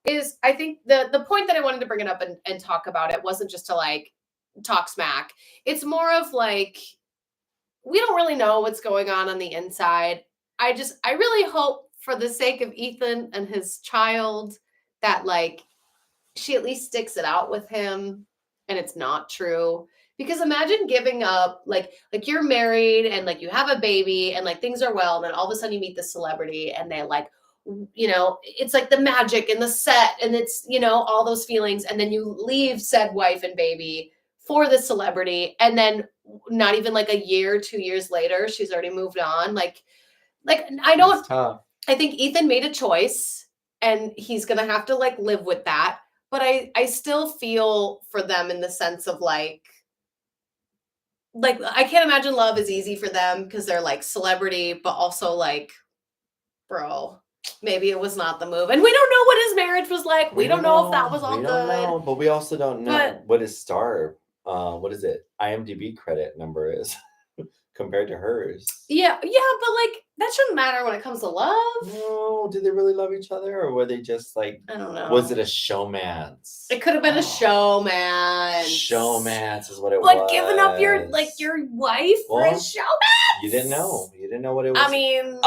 is, I think, the point that I wanted to bring it up and talk about it wasn't just to talk smack. It's more of we don't really know what's going on the inside. I really hope for the sake of Ethan and his child that she at least sticks it out with him and it's not true. Because imagine giving up, you're married and you have a baby and things are well. And then all of a sudden you meet this celebrity and they it's the magic and the set and it's, all those feelings. And then you leave said wife and baby for the celebrity. And then not even a year, 2 years later, she's already moved on. I don't, I think Ethan made a choice and he's going to have to live with that. But I still feel for them in the sense of I can't imagine love is easy for them because they're celebrity, but also bro, maybe it was not the move. And we don't know what his marriage was like. We don't know if that was all good. Don't know, but we also don't know what his star, what is it, IMDb credit number is compared to hers. Yeah, but like that shouldn't matter when it comes to love. No, did they really love each other, or were they just like? I don't know. Was it a showmance? It could have been a showman. Showmance is what it was. Like giving up your wife for a Well, showman. You didn't know. You didn't know what it was. I mean,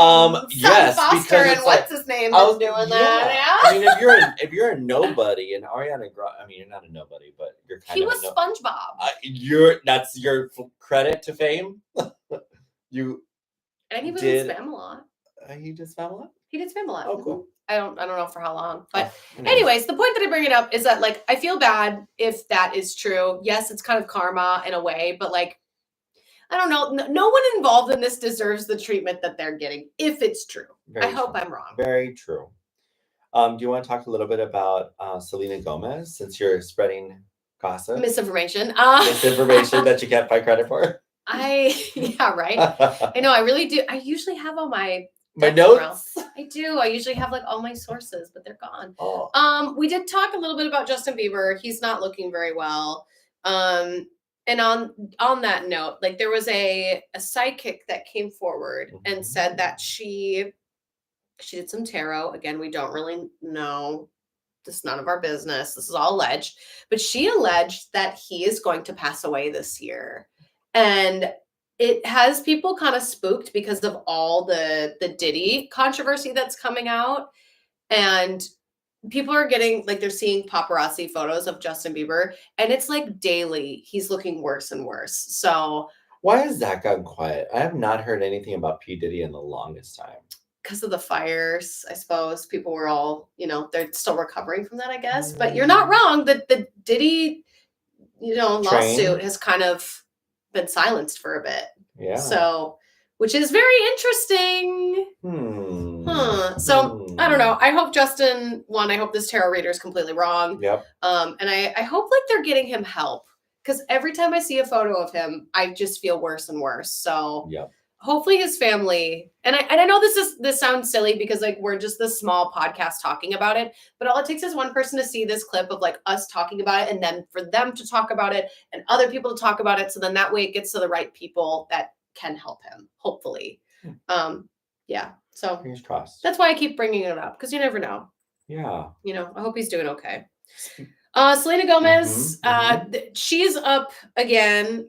yes, Foster because and it's what's his name is doing that. I mean, if you're a nobody, and Ariana Grande, I mean, you're not a nobody, but you're kind He of. was SpongeBob. That's your credit to fame. You. And he was in Spam a lot. He did Spam a lot. He did Spam a lot. Oh, cool. I don't know for how long, but anyways, the point that I bring it up is that like I feel bad if that is true. Yes, it's kind of karma in a way, but like I don't know. No one involved in this deserves the treatment that they're getting if it's true. I hope I'm wrong. Very true. Do you want to talk a little bit about Selena Gomez since you're spreading gossip? Misinformation. Misinformation that you can't find credit for. Yeah, right. I know. I really do. I usually have all my notes. I do. I usually have like all my sources, but they're gone. Oh. We did talk a little bit about Justin Bieber. He's not looking very well. And on that note, like there was a sidekick that came forward and said that she did some tarot. Again, we don't really know. This is none of our business. This is all alleged. But she alleged that he is going to pass away this year. And it has people kind of spooked because of all the Diddy controversy that's coming out. And people are getting, like, they're seeing paparazzi photos of Justin Bieber. And it's like daily, he's looking worse and worse. So why has that gotten quiet? I have not heard anything about P. Diddy in the longest time. Because of the fires, I suppose. People were all, they're still recovering from that, I guess. But you're not wrong. The Diddy, lawsuit has kind of been silenced for a bit. Yeah. So, which is very interesting. So, I don't know. I hope Justin won. I hope this tarot reader is completely wrong. Yep. And I hope like they're getting him help. Because every time I see a photo of him, I just feel worse and worse. So yep. Hopefully his family, and I know this sounds silly because like we're just this small podcast talking about it, but all it takes is one person to see this clip of like us talking about it and then for them to talk about it and other people to talk about it. So then that way it gets to the right people that can help him, hopefully. Yeah. So fingers crossed. That's why I keep bringing it up because you never know. Yeah. I hope he's doing okay. Selena Gomez, she's up again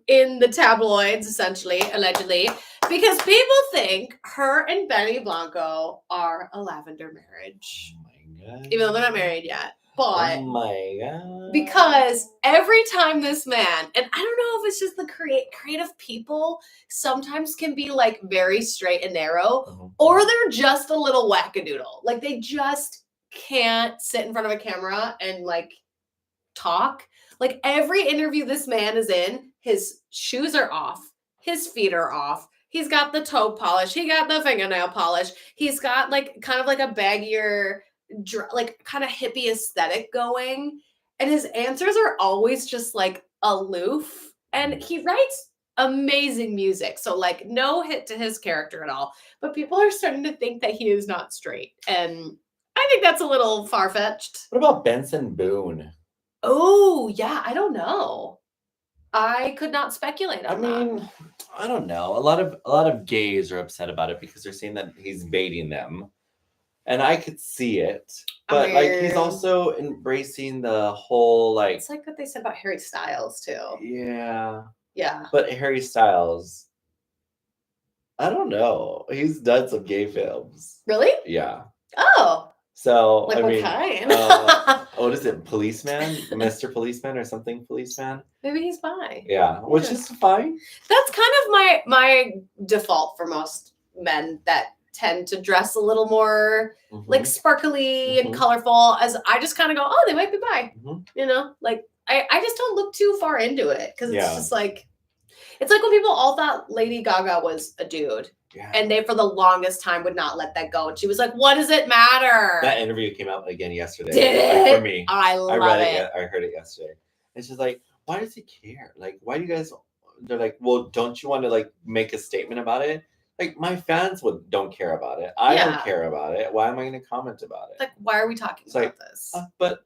in the tabloids, essentially, allegedly, because people think her and Benny Blanco are a lavender marriage. Oh my God. Even though they're not married yet. But oh my God. Because every time this man, and I don't know if it's just the creative people sometimes can be like very straight and narrow, or they're just a little wackadoodle. Like they just can't sit in front of a camera and like talk. Like every interview this man is in, his shoes are off, his feet are off, he's got the toe polish, he got the fingernail polish, he's got like kind of like a baggier like kind of hippie aesthetic going, and his answers are always just like aloof, and he writes amazing music, so like no hit to his character at all, but people are starting to think that he is not straight, and I think that's a little far-fetched. What about Benson Boone? Oh, yeah, I don't know. I could not speculate on that. I don't know. A lot of gays are upset about it because they're saying that he's baiting them. And I could see it. But like he's also embracing the whole like it's like what they said about Harry Styles too. Yeah. Yeah. But Harry Styles, I don't know. He's done some gay films. Really? Yeah. Oh. So like what kind? What is it? Policeman? Mr. Policeman or something policeman? Maybe he's bi. Yeah, which is fine. That's kind of my default for most men that tend to dress a little more like sparkly and colorful, as I just kind of go, oh, they might be bi. Like I just don't look too far into it because it's just like, it's like when people all thought Lady Gaga was a dude. Yeah. And they, for the longest time, would not let that go. And she was like, what does it matter? That interview came out again yesterday. Did it? Like, for me. I read it. I heard it yesterday. And she's like, why does he care? Like, why do you guys... They're like, well, don't you want to, like, make a statement about it? Like, my fans don't care about it. I don't care about it. Why am I going to comment about it? Like, why are we talking about this? But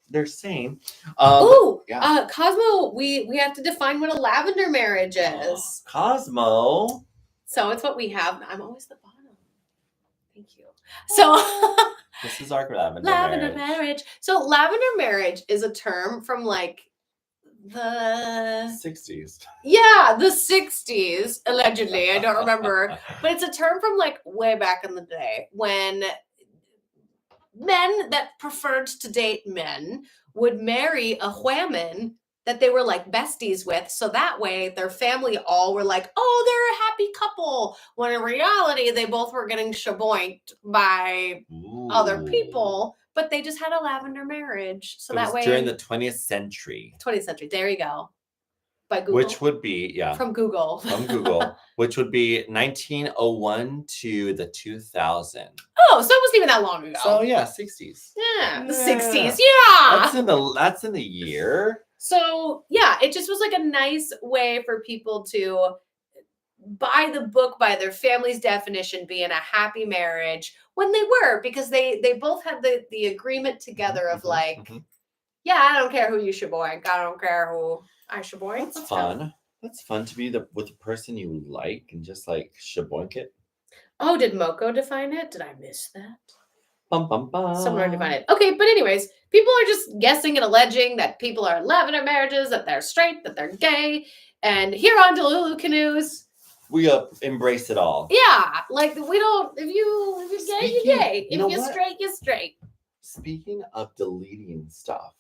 they're saying... Cosmo, we have to define what a lavender marriage is. Cosmo... So it's what we have. I'm always the bottom. Thank you. So This is our lavender, lavender marriage. marriage. So lavender marriage is a term from like the 60s. the 60s, allegedly. I don't remember. But it's a term from like way back in the day when men that preferred to date men would marry a woman that they were like besties with. So that way their family all were like, oh, they're a happy couple. When in reality, they both were getting shaboinked by other people, but they just had a lavender marriage. So It that was way during the 20th century. 20th century. There you go. By Google. Which would be, From Google. From Google, which would be 1901 to the 2000. Oh, so it wasn't even that long ago. So yeah, 60s. Yeah, the Yeah. 60s. Yeah. That's in the year. So yeah, it just was like a nice way for people to buy the book by their family's definition being a happy marriage when they were, because they both had the agreement together of like, yeah, I don't care who you shaboink. I don't care who I shaboink. That's fun. That's fun to be with the person you like and just like shaboink it. Oh, did Moko define it? Did I miss that? Bum, bum, bum. Someone define it. Okay, but anyways, people are just guessing and alleging that people are in lavender marriages, that they're straight, that they're gay. And here on Delulu Canoes, we embrace it all. yeah, like we don't. If you're gay, you're gay. If you're straight, you're straight. Speaking of deleting stuff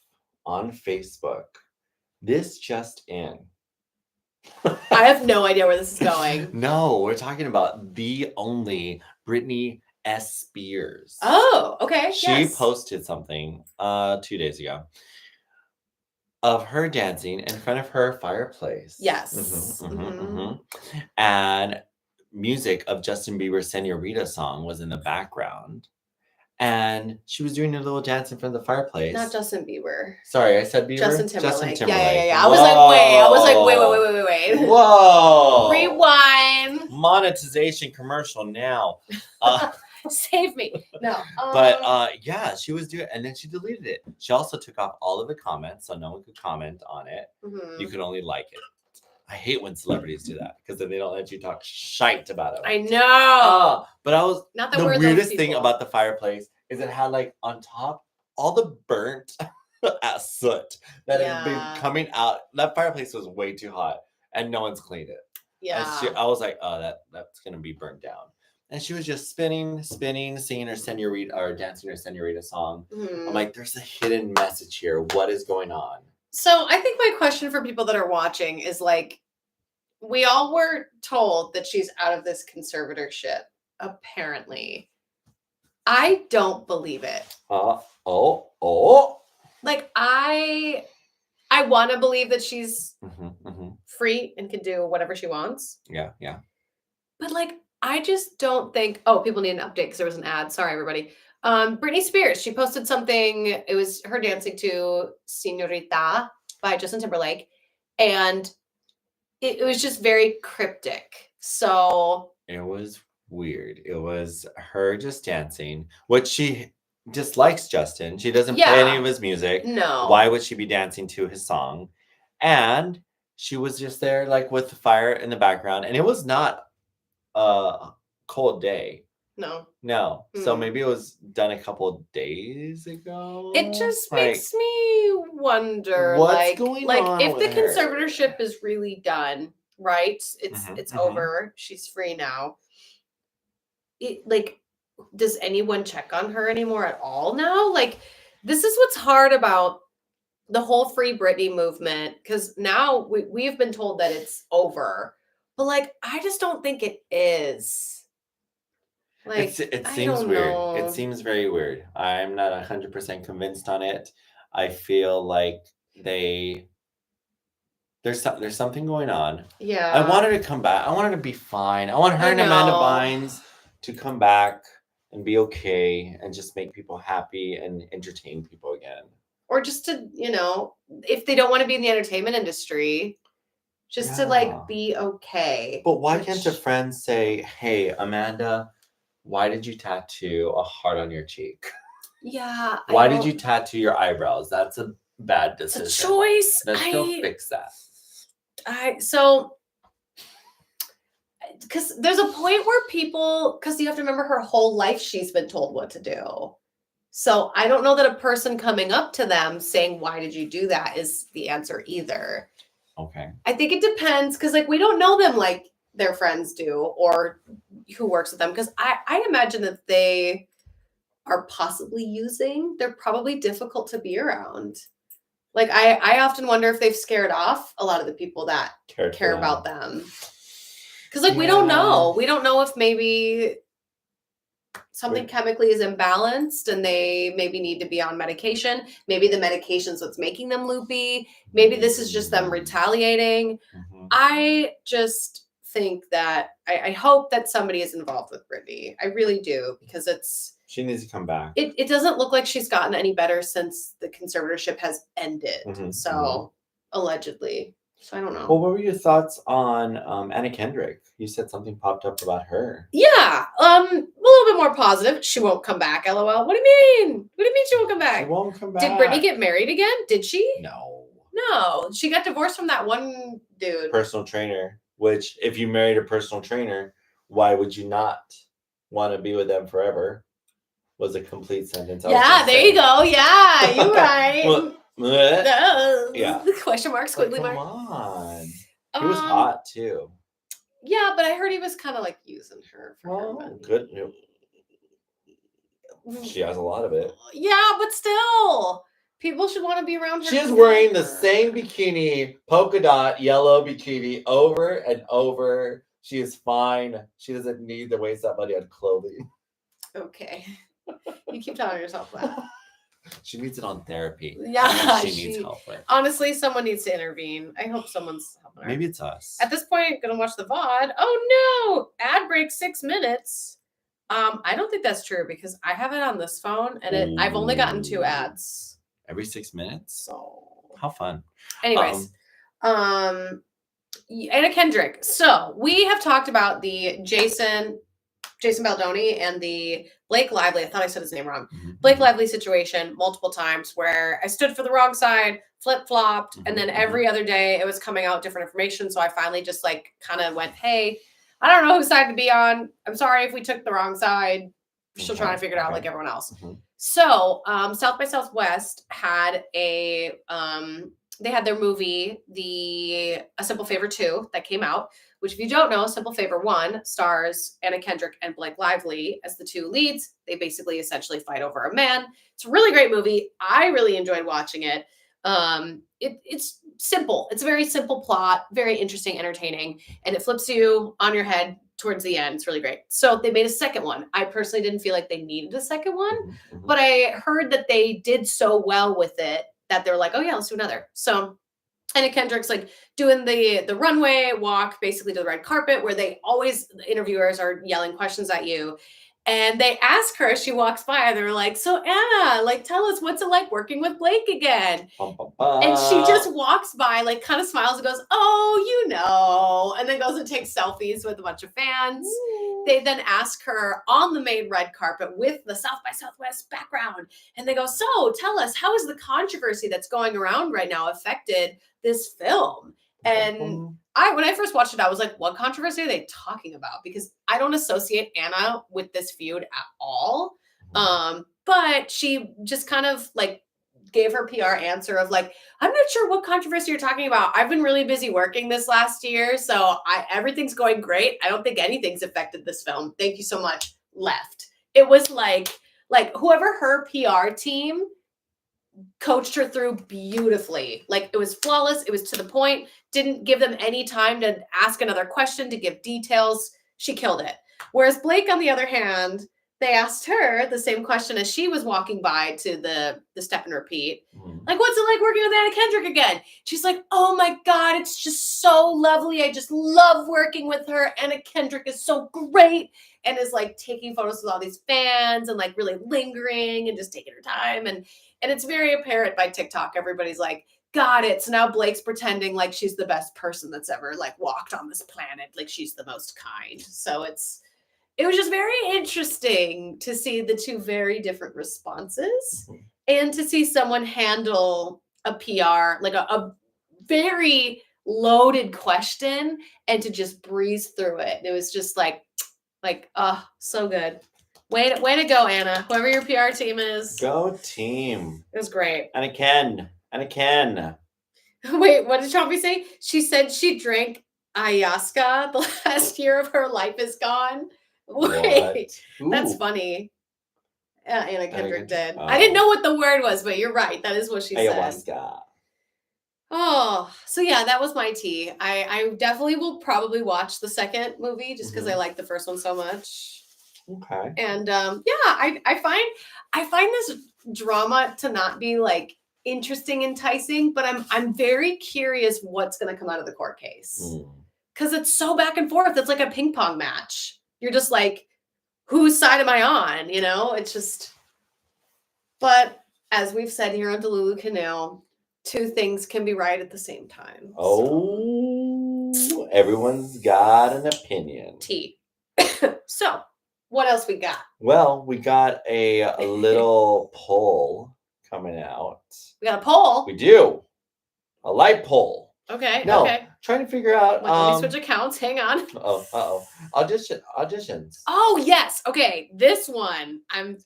on Facebook, this just in. I have no idea where this is going. No, we're talking about the only Britney S. Spears. Oh, okay. She posted something 2 days ago of her dancing in front of her fireplace. Yes. And music of Justin Bieber's Senorita song was in the background. And she was doing a little dance in front of the fireplace. Not Justin Bieber. Sorry, I said Bieber? Justin Timberlake. Justin Timberlake. Yeah. I was like, wait. Whoa. Rewind. Monetization commercial now. Save me. No. But yeah, she was doing, and then she deleted it. She also took off all of the comments, so no one could comment on it. You could only like it. I hate when celebrities do that because then they don't let you talk shite about it. I know. But I was not that the we're weirdest thing about the fireplace is it had like on top all the burnt soot that had been coming out. That fireplace was way too hot, and no one's cleaned it. Yeah. I was like, oh, that's gonna be burnt down. And she was just spinning, singing her Senorita or dancing her Senorita song. I'm like, there's a hidden message here. What is going on? So I think my question for people that are watching is like, we all were told that she's out of this conservatorship, apparently. I don't believe it. Like I want to believe that she's free and can do whatever she wants. Yeah. But like, I just don't think. Oh, people need an update because there was an ad. Sorry, everybody. Britney Spears. She posted something. It was her dancing to "Senorita" by Justin Timberlake, and it was just very cryptic. So it was weird. It was her just dancing, which she dislikes Justin. She doesn't play any of his music. No. Why would she be dancing to his song? And she was just there like with the fire in the background, and it was not a cold day. No. So maybe it was done a couple of days ago. It just makes me wonder what's going on if the with her? conservatorship is really done, right? It's over. She's free now. Does anyone check on her anymore at all now? Like, this is what's hard about the whole Free Britney movement, because now we've been told that it's over. But like, I just don't think it is. Like, it seems weird. It seems very weird. I'm not 100% convinced on it. I feel like there's something going on. Yeah. I want her to come back. I want her to be fine. I want her and Amanda Bynes to come back and be okay and just make people happy and entertain people again. Or just to, if they don't want to be in the entertainment industry, just to like be okay. But why can't your friends say, hey, Amanda, why did you tattoo a heart on your cheek? Yeah. Why did you tattoo your eyebrows? That's a bad decision. It's a choice. Let's go fix that. So because there's a point where because you have to remember her whole life she's been told what to do. So I don't know that a person coming up to them saying, why did you do that is the answer either. Okay. I think it depends because like we don't know them like their friends do or who works with them. Because I imagine that they are possibly using. They're probably difficult to be around. Like I often wonder if they've scared off a lot of the people that care about them. Because like we don't know. We don't know if maybe something chemically is imbalanced and they maybe need to be on medication. Maybe the medication's what's making them loopy. Maybe this is just them retaliating. I just think that I hope that somebody is involved with Brittany. I really do, because she needs to come back. It doesn't look like she's gotten any better since the conservatorship has ended. Allegedly. So I don't know. Well, what were your thoughts on Anna Kendrick? You said something popped up about her. Yeah, a little bit more positive. She won't come back. LOL. What do you mean? What do you mean she won't come back? She won't come back. Did Brittany get married again? Did she? No. She got divorced from that one dude. Personal trainer. Which, if you married a personal trainer, why would you not want to be with them forever? Was a complete sentence. Yeah, there you go. Yeah, you're right. Yeah. Question mark, squiggly mark. Come on. He was hot too. Yeah, but I heard he was kind of like using her for her money. Good. She has a lot of it. Yeah, but still, people should want to be around her. She is wearing the same bikini, polka dot yellow bikini, over and over. She is fine. She doesn't need to waste that money on clothing. Okay. You keep telling yourself that. She needs it on therapy. Yeah, she needs help with. Honestly, someone needs to intervene. I hope someone's helping her. Maybe it's us. At this point, gonna watch the VOD. Oh no! Ad break 6 minutes. I don't think that's true because I have it on this phone and I've only gotten 2 ads. Every 6 minutes? So how fun. Anyways, Anna Kendrick. So we have talked about the Jason Baldoni and the Blake Lively, I thought I said his name wrong, Blake Lively situation multiple times where I stood for the wrong side, flip-flopped, and then every other day it was coming out different information. So I finally just like kind of went, hey, I don't know whose side to be on. I'm sorry if we took the wrong side. We're still trying to figure it out like everyone else. So South by Southwest had they had their movie, A Simple Favor 2, that came out, which if you don't know, Simple Favor 1 stars Anna Kendrick and Blake Lively as the 2 leads. They basically essentially fight over a man. It's a really great movie. I really enjoyed watching it. It's simple. It's a very simple plot, very interesting, entertaining, and it flips you on your head towards the end. It's really great. So they made a second one. I personally didn't feel like they needed a second one, but I heard that they did so well with it that they're like, oh yeah, let's do another. So Anna Kendrick's like doing the runway walk, basically to the red carpet, where the interviewers are yelling questions at you. And they ask her, she walks by, and they're like, so Anna, like, tell us, what's it like working with Blake again? And she just walks by, like, kind of smiles and goes, oh, you know, and then goes and takes selfies with a bunch of fans. Ooh. They then ask her on the main red carpet with the South by Southwest background. And they go, so tell us, how has the controversy that's going around right now affected this film? And when I first watched it, I was like, what controversy are they talking about? Because I don't associate Anna with this feud at all. But she just kind of like gave her PR answer of like, I'm not sure what controversy you're talking about. I've been really busy working this last year. So everything's going great. I don't think anything's affected this film. Thank you so much. Left. It was like whoever her PR team coached her through beautifully. Like, it was flawless. It was to the point. Didn't give them any time to ask another question, to give details. She killed it. Whereas Blake, on the other hand, they asked her the same question as she was walking by to the step and repeat. Like, what's it like working with Anna Kendrick again? She's like, oh my God, it's just so lovely. I just love working with her. Anna Kendrick is so great. And is like taking photos with all these fans and like really lingering and just taking her time. And it's very apparent by TikTok. Everybody's like, got it. So now Blake's pretending like she's the best person that's ever like walked on this planet. Like, she's the most kind. So it was just very interesting to see the 2 very different responses and to see someone handle a PR, like a very loaded question and to just breeze through it. It was just like, so good. Way to go, Anna. Whoever your PR team is. Go team. It was great. And again. Wait, what did Chompy say? She said she drank ayahuasca the last year of her life is gone. Wait, that's funny. Anna Kendrick did. I didn't know what the word was, but you're right. That is what she ayahuasca. said. Oh, so yeah, that was my tea. I definitely will probably watch the second movie just because I like the first one so much. Okay. And I find this drama to not be like interesting, enticing, but I'm very curious what's going to come out of the court case because it's so back and forth. It's like a ping pong match. You're just like, whose side am I on? You know, it's just. But as we've said here on Delulu Canoe, two things can be right at the same time. Oh, everyone's got an opinion. Tea. So, what else we got? Well, we got a little poll coming out. We got a poll? We do. A light poll. Okay, no, okay. Trying to figure out. Let me switch accounts. Hang on. Auditions. Oh, yes. Okay, this one. I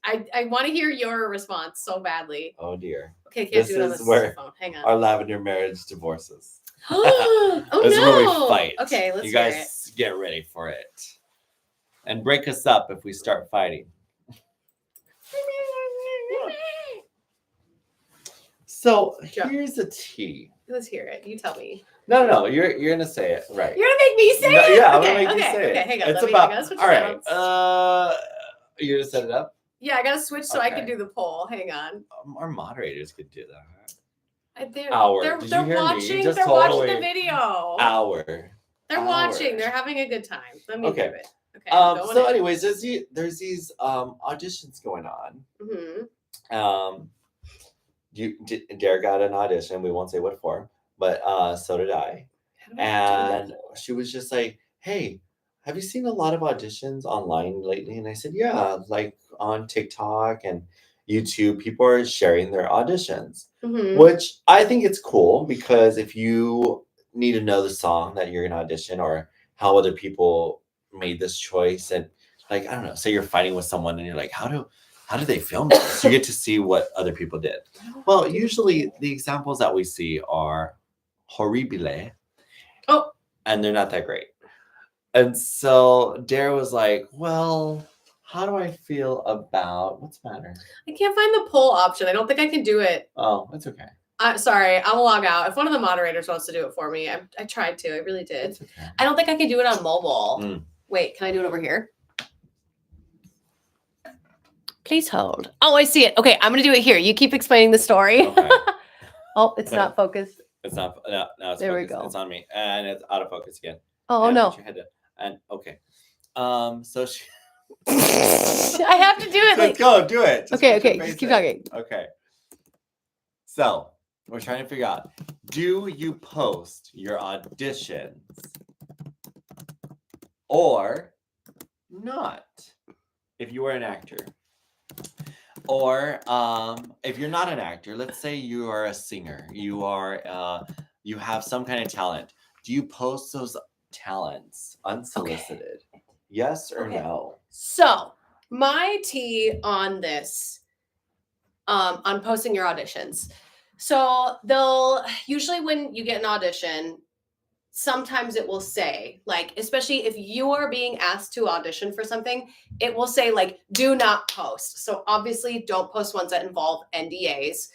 want to hear your response so badly. Oh, dear. Okay, can't do it on this phone. Hang on. Our lavender marriage divorces. Oh, this no. is where we fight. Okay, let's You guys get ready for it. And break us up if we start fighting. So here's a tea. Let's hear it. You tell me. No. You're gonna say it right. You're gonna make me say it. Yeah, I'm gonna make you say it. Okay, hang on. It's all right. You're gonna set it up. Yeah, I gotta switch so I can do the poll. Hang on. Our moderators could do that. They're watching. They're watching the video. They're watching. They're having a good time. Let me do it. Okay. So, anyways, there's these auditions going on. Mm-hmm. Dare got an audition. We won't say what for, but so did I. And she was just like, "Hey, have you seen a lot of auditions online lately?" And I said, "Yeah, like on TikTok and YouTube, people are sharing their auditions." Mm-hmm. Which I think it's cool because if you need to know the song that you're gonna audition or how other people made this choice, and like, I don't know, say you're fighting with someone and you're like, how do they film this? You get to see what other people did. Well, usually the examples that we see are horribile. Oh. And they're not that great. And so Dare was like, well, how do I feel about what's the matter? I can't find the poll option. I don't think I can do it. Oh, that's okay. Sorry, I'll log out. If one of the moderators wants to do it for me, I tried to. I really did. That's okay. I don't think I can do it on mobile. Wait, can I do it over here? Please hold. Oh, I see it. Okay, I'm going to do it here. You keep explaining the story. Okay. Oh, it's not focused. It's not. No, it's there focused. We go. It's on me. And it's out of focus again. Oh, no. Put your head down. And okay. So she... I have to do it. Let's go. Do it. Okay. Just keep talking. Okay. So we're trying to figure out, do you post your auditions or not if you are an actor? Or if you're not an actor, let's say you are a singer, you have some kind of talent. Do you post those talents unsolicited? Okay. Yes or no? So my tea on this, on posting your auditions. So they'll usually, when you get an audition, sometimes it will say, like, especially if you are being asked to audition for something, it will say, like, do not post. So obviously don't post ones that involve NDAs.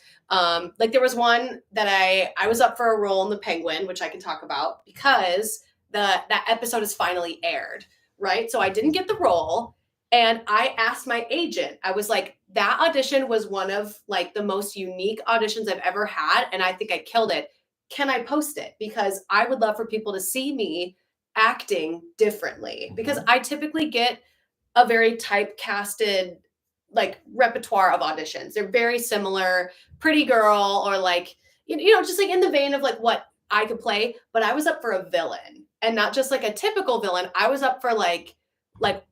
Like there was one that I was up for a role in The Penguin, which I can talk about because that episode is finally aired, right? So I didn't get the role. And I asked my agent, I was like, that audition was one of like the most unique auditions I've ever had. And I think I killed it. Can I post it? Because I would love for people to see me acting differently, because I typically get a very typecasted like repertoire of auditions. They're very similar, pretty girl, or like, you know, just like in the vein of like what I could play. But I was up for a villain, and not just like a typical villain. I was up for like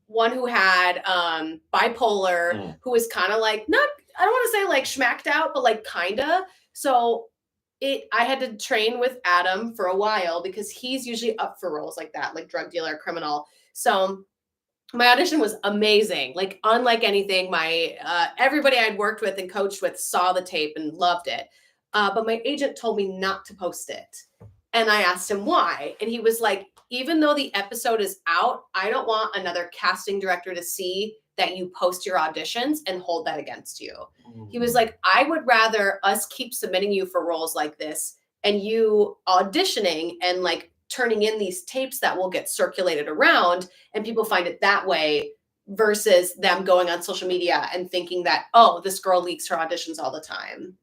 one who had bipolar, who was kind of like, not, I don't want to say like schmacked out, but like kind of. So I had to train with Adam for a while because he's usually up for roles like that, like drug dealer, criminal. So my audition was amazing, like unlike anything. My everybody I'd worked with and coached with saw the tape and loved it, but my agent told me not to post it, and I asked him why, and he was like, even though the episode is out, I don't want another casting director to see that you post your auditions and hold that against you. He was like, I would rather us keep submitting you for roles like this and you auditioning and like turning in these tapes that will get circulated around and people find it that way versus them going on social media and thinking that, oh, this girl leaks her auditions all the time.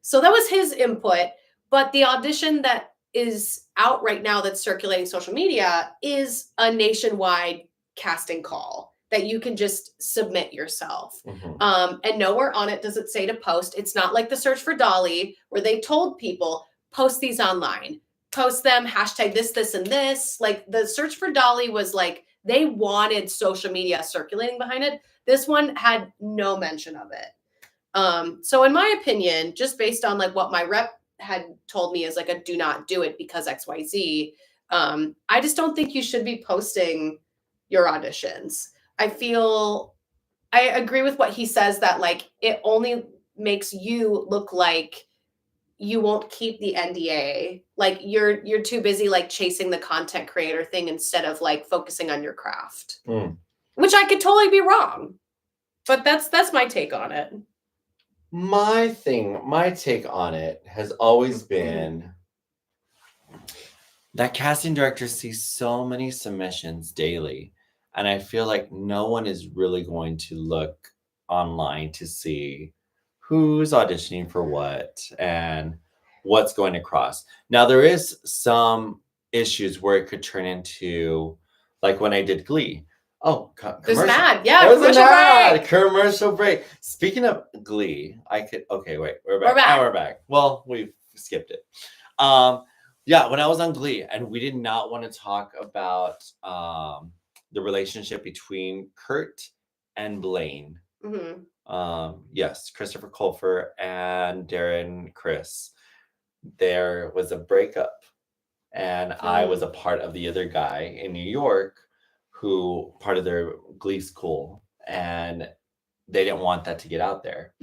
So that was his input. But the audition that is out right now that's circulating social media is a nationwide casting call that you can just submit yourself. And nowhere on it does it say to post. It's not like the search for Dolly where they told people, post these online, post them, hashtag this, this, and this. Like the search for Dolly was like, they wanted social media circulating behind it. This one had no mention of it. So in my opinion, just based on like what my rep had told me is like a do not do it because XYZ, I just don't think you should be posting your auditions. I agree with what he says that like it only makes you look like you won't keep the NDA. Like you're too busy like chasing the content creator thing instead of like focusing on your craft. Which I could totally be wrong. But that's my take on it. My take on it has always been that casting directors see so many submissions daily. And I feel like no one is really going to look online to see who's auditioning for what and what's going across. Now, there is some issues where it could turn into, like when I did Glee. Oh, there's an commercial. ad. Yeah, There was an commercial ad. break. Commercial break. Speaking of Glee, okay, wait, we're back. Now we're back. Well, we've skipped it. Yeah, when I was on Glee, and we did not want to talk about the relationship between Kurt and Blaine. Yes, Christopher Colfer and Darren Chris. There was a breakup, and I was a part of the other guy in New York who part of their Glee school, and they didn't want that to get out there.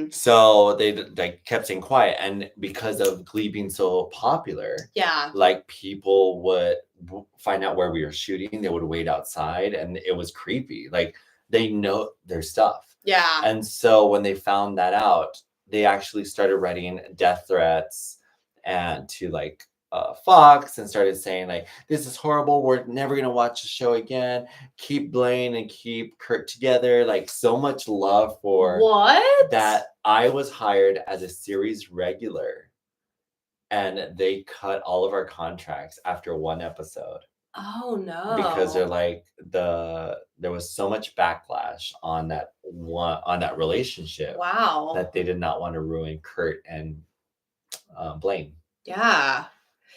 So they kept staying quiet, and because of Glee being so popular, like people would find out where we were shooting. They would wait outside, and it was creepy. Like they know their stuff. And so when they found that out, they actually started writing death threats and to like Fox and started saying like, this is horrible, we're never gonna watch the show again, keep Blaine and keep Kurt together. Like so much love for that. I was hired as a series regular and they cut all of our contracts after one episode. Oh no. Because they're like there was so much backlash on that relationship. Wow. That they did not want to ruin Kurt and Blaine. Yeah.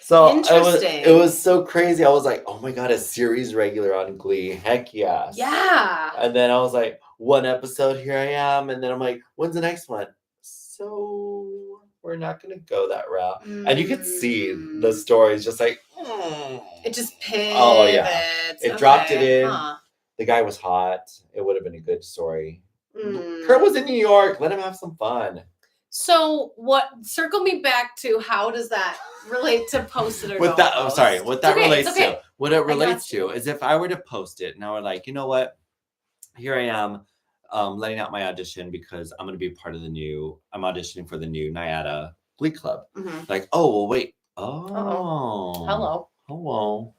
So it was so crazy. I was like, oh my God, a series regular on Glee. Heck yes. Yeah. And then I was like, one episode, here I am. And then I'm like, when's the next one? So we're not going to go that route. And you could see the stories just like, it just pivots. Oh, yeah. It dropped it in. The guy was hot. It would have been a good story. Kurt was in New York. Let him have some fun. So circle me back to how does that relate to post it or with that? post? What that relates to? What it relates to is if I were to post it, now we're like, you know what? Here I am, letting out my audition because I'm going to be part of I'm auditioning for the new Nyada Glee Club. Like, oh, well, wait. Oh. Hello.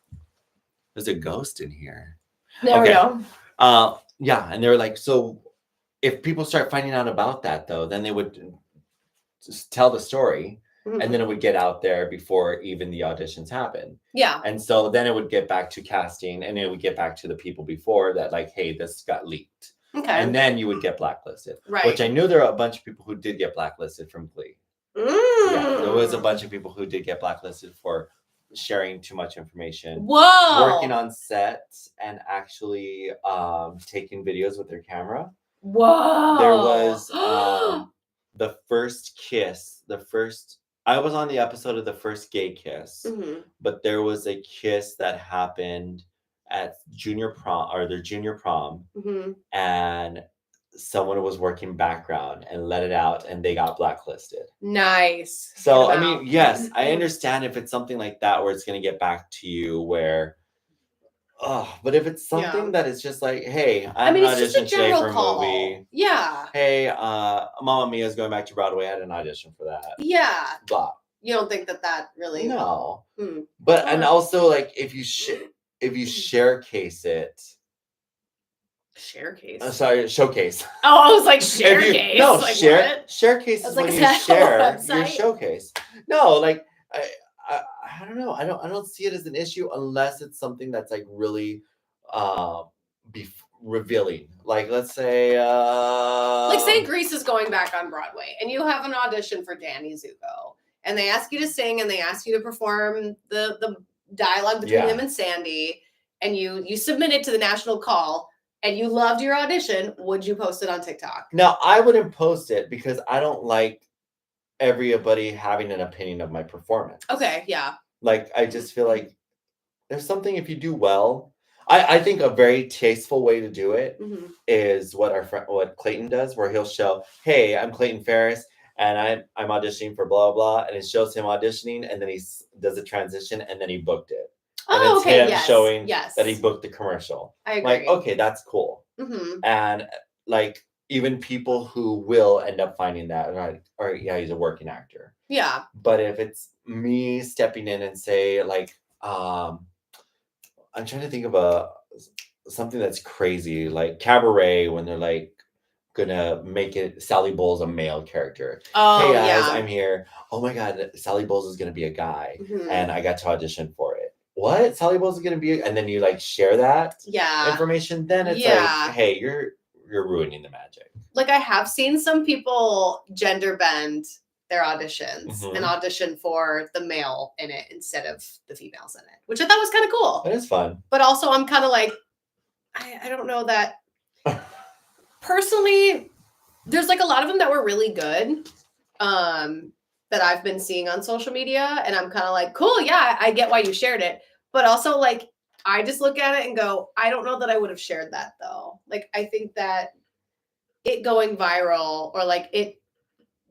There's a ghost in here. There we go. Yeah. And they were like, so if people start finding out about that, though, then they would just tell the story. And then it would get out there before even the auditions happen. Yeah. And so then it would get back to casting and it would get back to the people before that, like, hey, this got leaked. Okay. And then you would get blacklisted. Right. Which I knew there are a bunch of people who did get blacklisted from Glee. Yeah, there was a bunch of people who did get blacklisted for sharing too much information. Whoa. Working on set and actually taking videos with their camera. Whoa. There was the first kiss, the first I was on the episode of the first gay kiss, but there was a kiss that happened at junior prom or their junior prom, and someone was working background and let it out, and they got blacklisted. Nice. So I mean, yes, I understand if it's something like that where it's going to get back to you where. Oh, but if it's something that is just like, hey, I'm auditioning today for a movie. Yeah. Hey, Mamma Mia's going back to Broadway. I had an audition for that. Yeah. Blah. You don't think that really? No. But and also like if you share case it. Share case. Sorry, showcase. Oh, I was like share case. No, like, share case is when you share your showcase. No, like I don't know. I don't see it as an issue unless it's something that's like really revealing. Like let's say like say Grease is going back on Broadway and you have an audition for Danny Zuko and they ask you to sing and they ask you to perform the dialogue between him and Sandy and you submit it to the national call and you loved your audition, would you post it on TikTok? No, I wouldn't post it because I don't like everybody having an opinion of my performance. Okay, yeah. Like, I just feel like there's something if you do well. I think a very tasteful way to do it is what Clayton does, where he'll show, hey, I'm Clayton Ferris, and I'm auditioning for blah, blah, and it shows him auditioning, and then he does a transition, and then he booked it. And it's him showing that he booked the commercial. I agree. Like, okay, that's cool. And, like, even people who will end up finding that, or yeah, he's a working actor. Yeah. But if it's me stepping in and say, like, I'm trying to think of something that's crazy, like Cabaret, when they're like gonna make it Sally Bowles a male character. Oh, hey guys, I'm here. Oh my god, Sally Bowles is gonna be a guy, and I got to audition for it. What? Sally Bowles is gonna be, and then you like share that information. Then it's like, hey, you're ruining the magic. Like I have seen some people gender bend their auditions and audition for the male in it instead of the females in it, which I thought was kind of cool. It is fun. But also I'm kind of like, I don't know that personally, there's like a lot of them that were really good that I've been seeing on social media. And I'm kind of like, cool. Yeah, I get why you shared it. But also like, I just look at it and go, I don't know that I would have shared that though. Like, I think that it going viral or like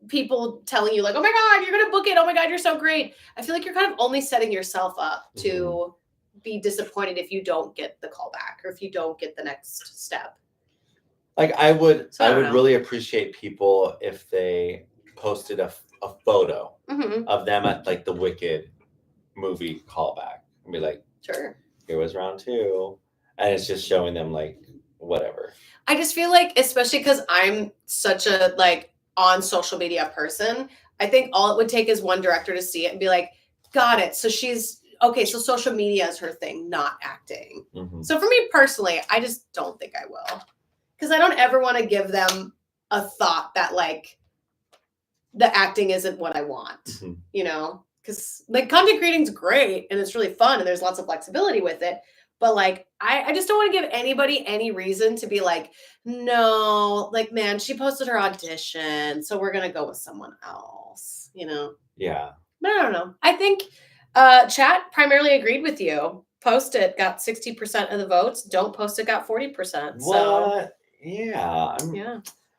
people telling you like, oh my God, you're going to book it. Oh my God, you're so great. I feel like you're kind of only setting yourself up to be disappointed if you don't get the call back or if you don't get the next step. Like I would really appreciate people if they posted a photo of them at like the Wicked movie callback and be like, sure, here was round 2. And it's just showing them like whatever. I just feel like, especially because I'm such a like on social media person, I think all it would take is one director to see it and be like, got it. So she's okay. So social media is her thing, not acting. So for me personally, I just don't think I will. Because I don't ever want to give them a thought that like the acting isn't what I want, you know? Because like content creating is great and it's really fun and there's lots of flexibility with it. But like, I just don't want to give anybody any reason to be like, no, like, man, she posted her audition, so we're going to go with someone else, you know? Yeah. But I don't know. I think chat primarily agreed with you. Post it, got 60% of the votes. Don't post it, got 40%. So. What? Yeah.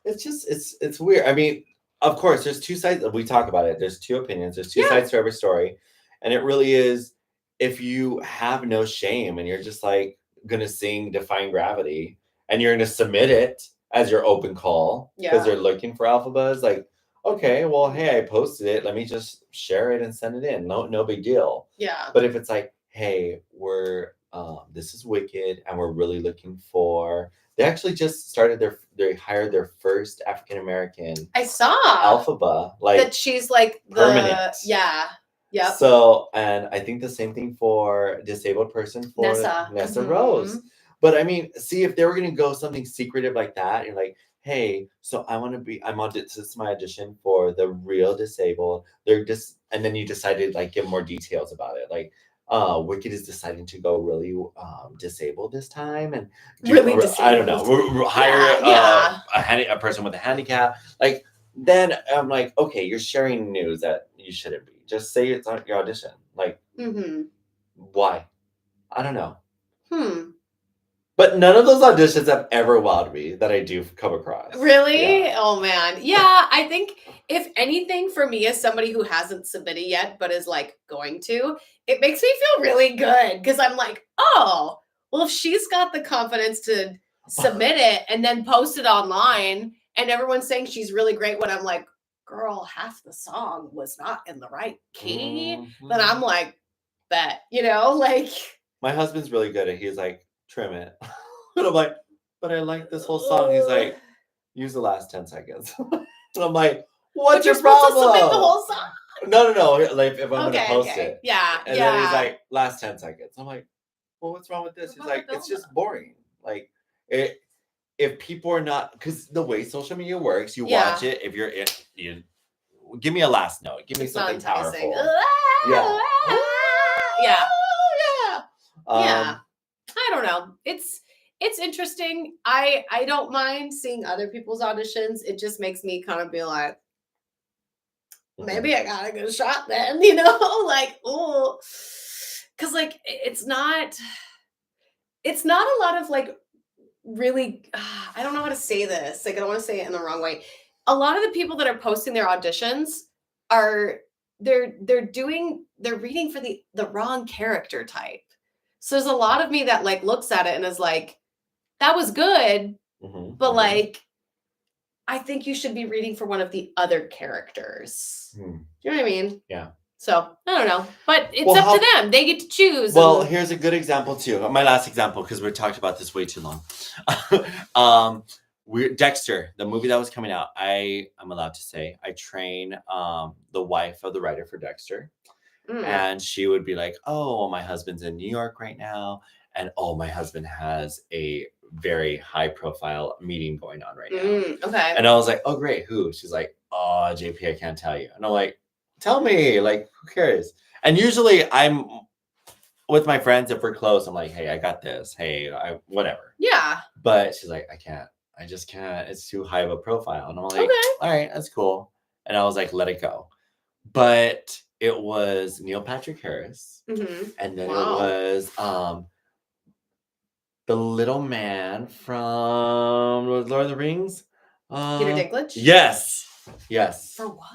It's just, it's weird. I mean, of course, there's two sides. We talk about it. There's two opinions. There's two sides to every story. And it really is, if you have no shame and you're just like going to sing Defying Gravity and you're going to submit it as your open call because they're looking for alphabas, like, okay, well, hey, I posted it. Let me just share it and send it in. No big deal. Yeah. But if it's like, hey, this is Wicked and we're really looking for, they actually just they hired their first African-American. I saw. Alphaba. Like that she's like permanent. Yeah. Yep. So, and I think the same thing for disabled person for Nessa Rose. But I mean, see, if they were going to go something secretive like that, you're like, hey, so this is my audition for the real disabled. And then you decided like give more details about it. Like, Wicked is deciding to go really disabled this time, and really disabled. I don't know. Hire a person with a handicap. Like, then I'm like, okay, you're sharing news that you shouldn't be. Just say it's on your audition. Like, why? I don't know. But none of those auditions have ever wowed me that I do come across. Really? Yeah. Oh man. Yeah, I think if anything for me as somebody who hasn't submitted yet but is like going to, it makes me feel really good because I'm like, oh, well, if she's got the confidence to submit it and then post it online and everyone's saying she's really great when I'm like, girl, half the song was not in the right key, then I'm like, bet, like. My husband's really good at he's like, trim it. And I'm like, but I like this whole song. He's like, use the last 10 seconds. And I'm like, what's your problem? Supposed to submit the whole song. No. Like if I'm gonna post it. Yeah. And then he's like, last 10 seconds. I'm like, well, what's wrong with this? He's like, it's just boring. Like if people are not, because the way social media works, you watch it. If you're in, you give me a last note. Give me something powerful. Yeah. Yeah. I don't know. It's interesting. I don't mind seeing other people's auditions. It just makes me kind of be like, maybe I got a good shot then, like, oh, because like it's not a lot of like really, I don't know how to say this. Like I don't want to say it in the wrong way. A lot of the people that are posting their auditions they're reading for the wrong character type. So there's a lot of me that like looks at it and is like, that was good, but like, I think you should be reading for one of the other characters. Do you know what I mean? Yeah. So I don't know, but it's up to them. They get to choose. Well, here's a good example too. My last example, because we talked about this way too long. Dexter, the movie that was coming out. I'm allowed to say I train the wife of the writer for Dexter. And she would be like, oh, my husband's in New York right now. And oh, my husband has a very high profile meeting going on right now. Okay. And I was like, oh, great. Who? She's like, oh, JP, I can't tell you. And I'm like, tell me, like, who cares? And usually I'm with my friends, if we're close, I'm like, hey, I got this. Hey, whatever. Yeah. But she's like, I can't. I just can't. It's too high of a profile. And I'm like, okay. All right, that's cool. And I was like, let it go. But it was Neil Patrick Harris. And then it was the little man from Lord of the Rings. Peter Dinklage? Yes. For what?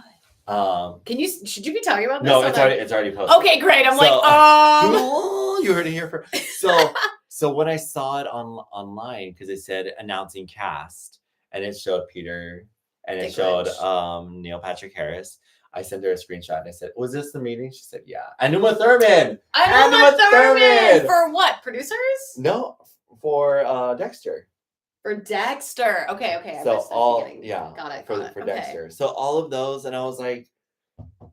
Should you be talking about this? No, it's already posted. Okay, great. I'm you heard it here first. So when I saw it online, because it said announcing cast, and it showed Peter and it showed Neil Patrick Harris, I sent her a screenshot and I said, was this the meeting? She said, yeah. And Uma Thurman. For what? Producers? No, for Dexter. For Dexter. Okay. So Got it. For Dexter. So all of those, and I was like,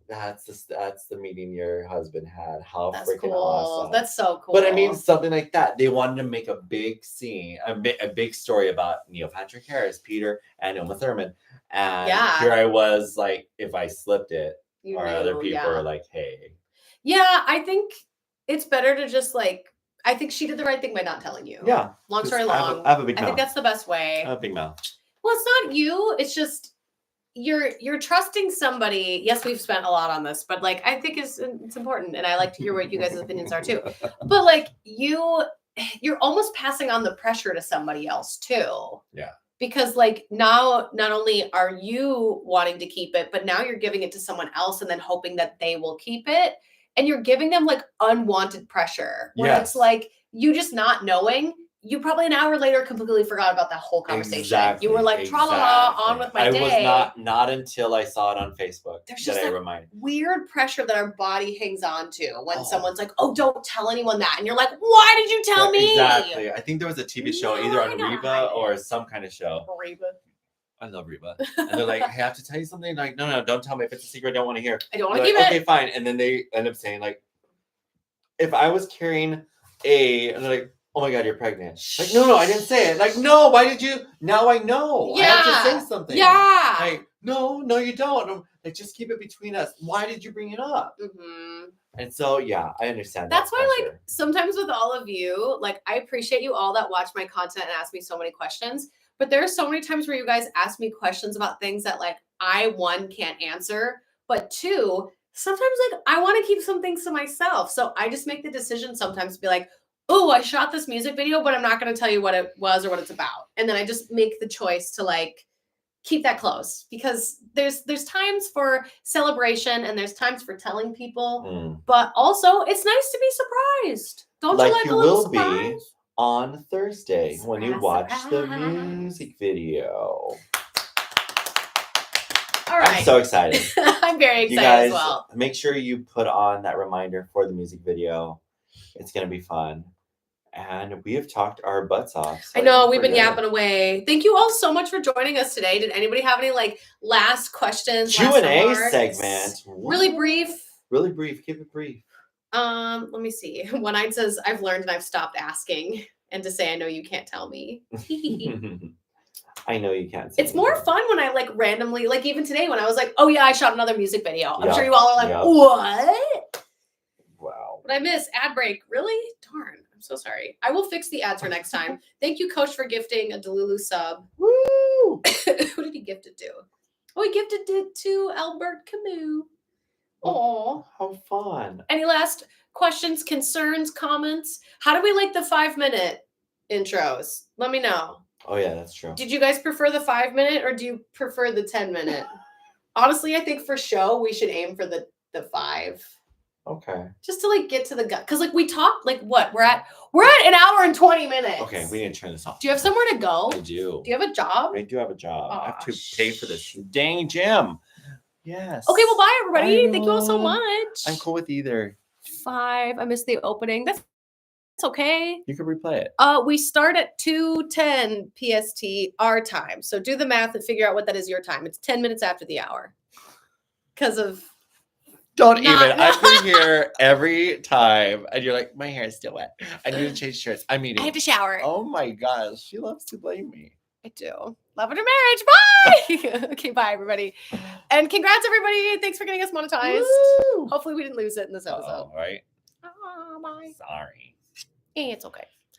that's the meeting your husband had. How freaking awesome. That's so cool. But I mean, something like that. They wanted to make a big scene, a big story about Neil Patrick Harris, Peter, and Uma Thurman. And here I was like, if I slipped it, other people are like, hey. Yeah, I think it's better to just like, I think she did the right thing by not telling you. Yeah. Long story long. I have a big mouth. I think that's the best way. I have a big mouth. Well, it's not you. It's just you're trusting somebody. Yes, we've spent a lot on this, but like I think it's important, and I like to hear what you guys' opinions are too. But like you're almost passing on the pressure to somebody else too. Yeah. Because like now, not only are you wanting to keep it, but now you're giving it to someone else and then hoping that they will keep it. And you're giving them like unwanted pressure where it's like you just not knowing. You probably an hour later completely forgot about that whole conversation. Exactly, you were like, tra-la-la, on with my day. I was not until I saw it on Facebook There's just weird pressure that our body hangs on to when someone's like, oh, don't tell anyone that. And you're like, why did you tell me? Exactly. I think there was a TV show either on Reba or some kind of show. Reba. I love Reba. And they're like, hey, I have to tell you something. Like, no, don't tell me. If it's a secret, I don't want to hear. I don't want to keep it. Okay, fine. And then they end up saying, like, if I was carrying and they're like, oh my God, you're pregnant. Like, no, I didn't say it. Like, no, why did you? Now I know. Yeah. I have to say something. Yeah. Like, no, you don't. Like, just keep it between us. Why did you bring it up? And so, yeah, I understand. That's why, like, sometimes with all of you, like, I appreciate you all that watch my content and ask me so many questions. But there are so many times where you guys ask me questions about things that, like, I, one, can't answer, but two, sometimes like I want to keep some things to myself. So I just make the decision sometimes to be like, oh, I shot this music video, but I'm not going to tell you what it was or what it's about. And then I just make the choice to like keep that close, because there's times for celebration and there's times for telling people, but also it's nice to be surprised. Don't Like you like you a little will surprise? be on Thursday when you watch the Surprise. music video. All right. I'm so excited. I'm very You excited guys, as well. make sure you put on that reminder for the music video. It's going to be fun. And we have talked our butts off. So I know we've been forget yapping away. Thank you all so much for joining us today. Did anybody have any like last questions? Q&A last remarks? segment. Really brief. Really brief. Keep it brief. Let me see. One Eyed says, I've learned and I've stopped asking, and to say I know you can't tell me. I know you can't. It's more fun when I like randomly, like even today when I was like, oh yeah, I shot another music video. I'm Yep. sure you all are like, Yep. what? Wow. What I miss? Ad break. Really? Darn. I'm so sorry. I will fix the ads for next time. Thank you, Coach, for gifting a Delulu sub. Woo! Who did he gift it to? Oh, he gifted it to Albert Camus. Oh, how fun. Any last questions, concerns, comments? How do we like the 5-minute intros? Let me know. Oh, yeah, that's true. Did you guys prefer the 5-minute or do you prefer the 10-minute? Honestly, I think for show, we should aim for the 5. Okay. Just to like get to the gut. Because like we talked, like what? We're at an hour and 20 minutes. Okay, we need to turn this off. Do you have somewhere to go? I do. Do you have a job? I do have a job. I have Aw, to pay for this dang gym. Yes. Okay, well, bye everybody. Bye, Thank you all so everyone. much. I'm cool with either. 5. I missed the opening. That's okay. You can replay it. We start at 2:10 PST our time. So do the math and figure out what that is your time. It's 10 minutes after the hour. Because of Don't Not- even. I've been here every time, and you're like, my hair is still wet. I need to change shirts. I'm eating. I have to shower. Oh my gosh, she loves to blame me. I do. Love it or marriage. Bye. Okay, bye everybody. And congrats everybody. Thanks for getting us monetized. Woo! Hopefully we didn't lose it in this episode. Oh, right. Bye. Sorry. It's okay.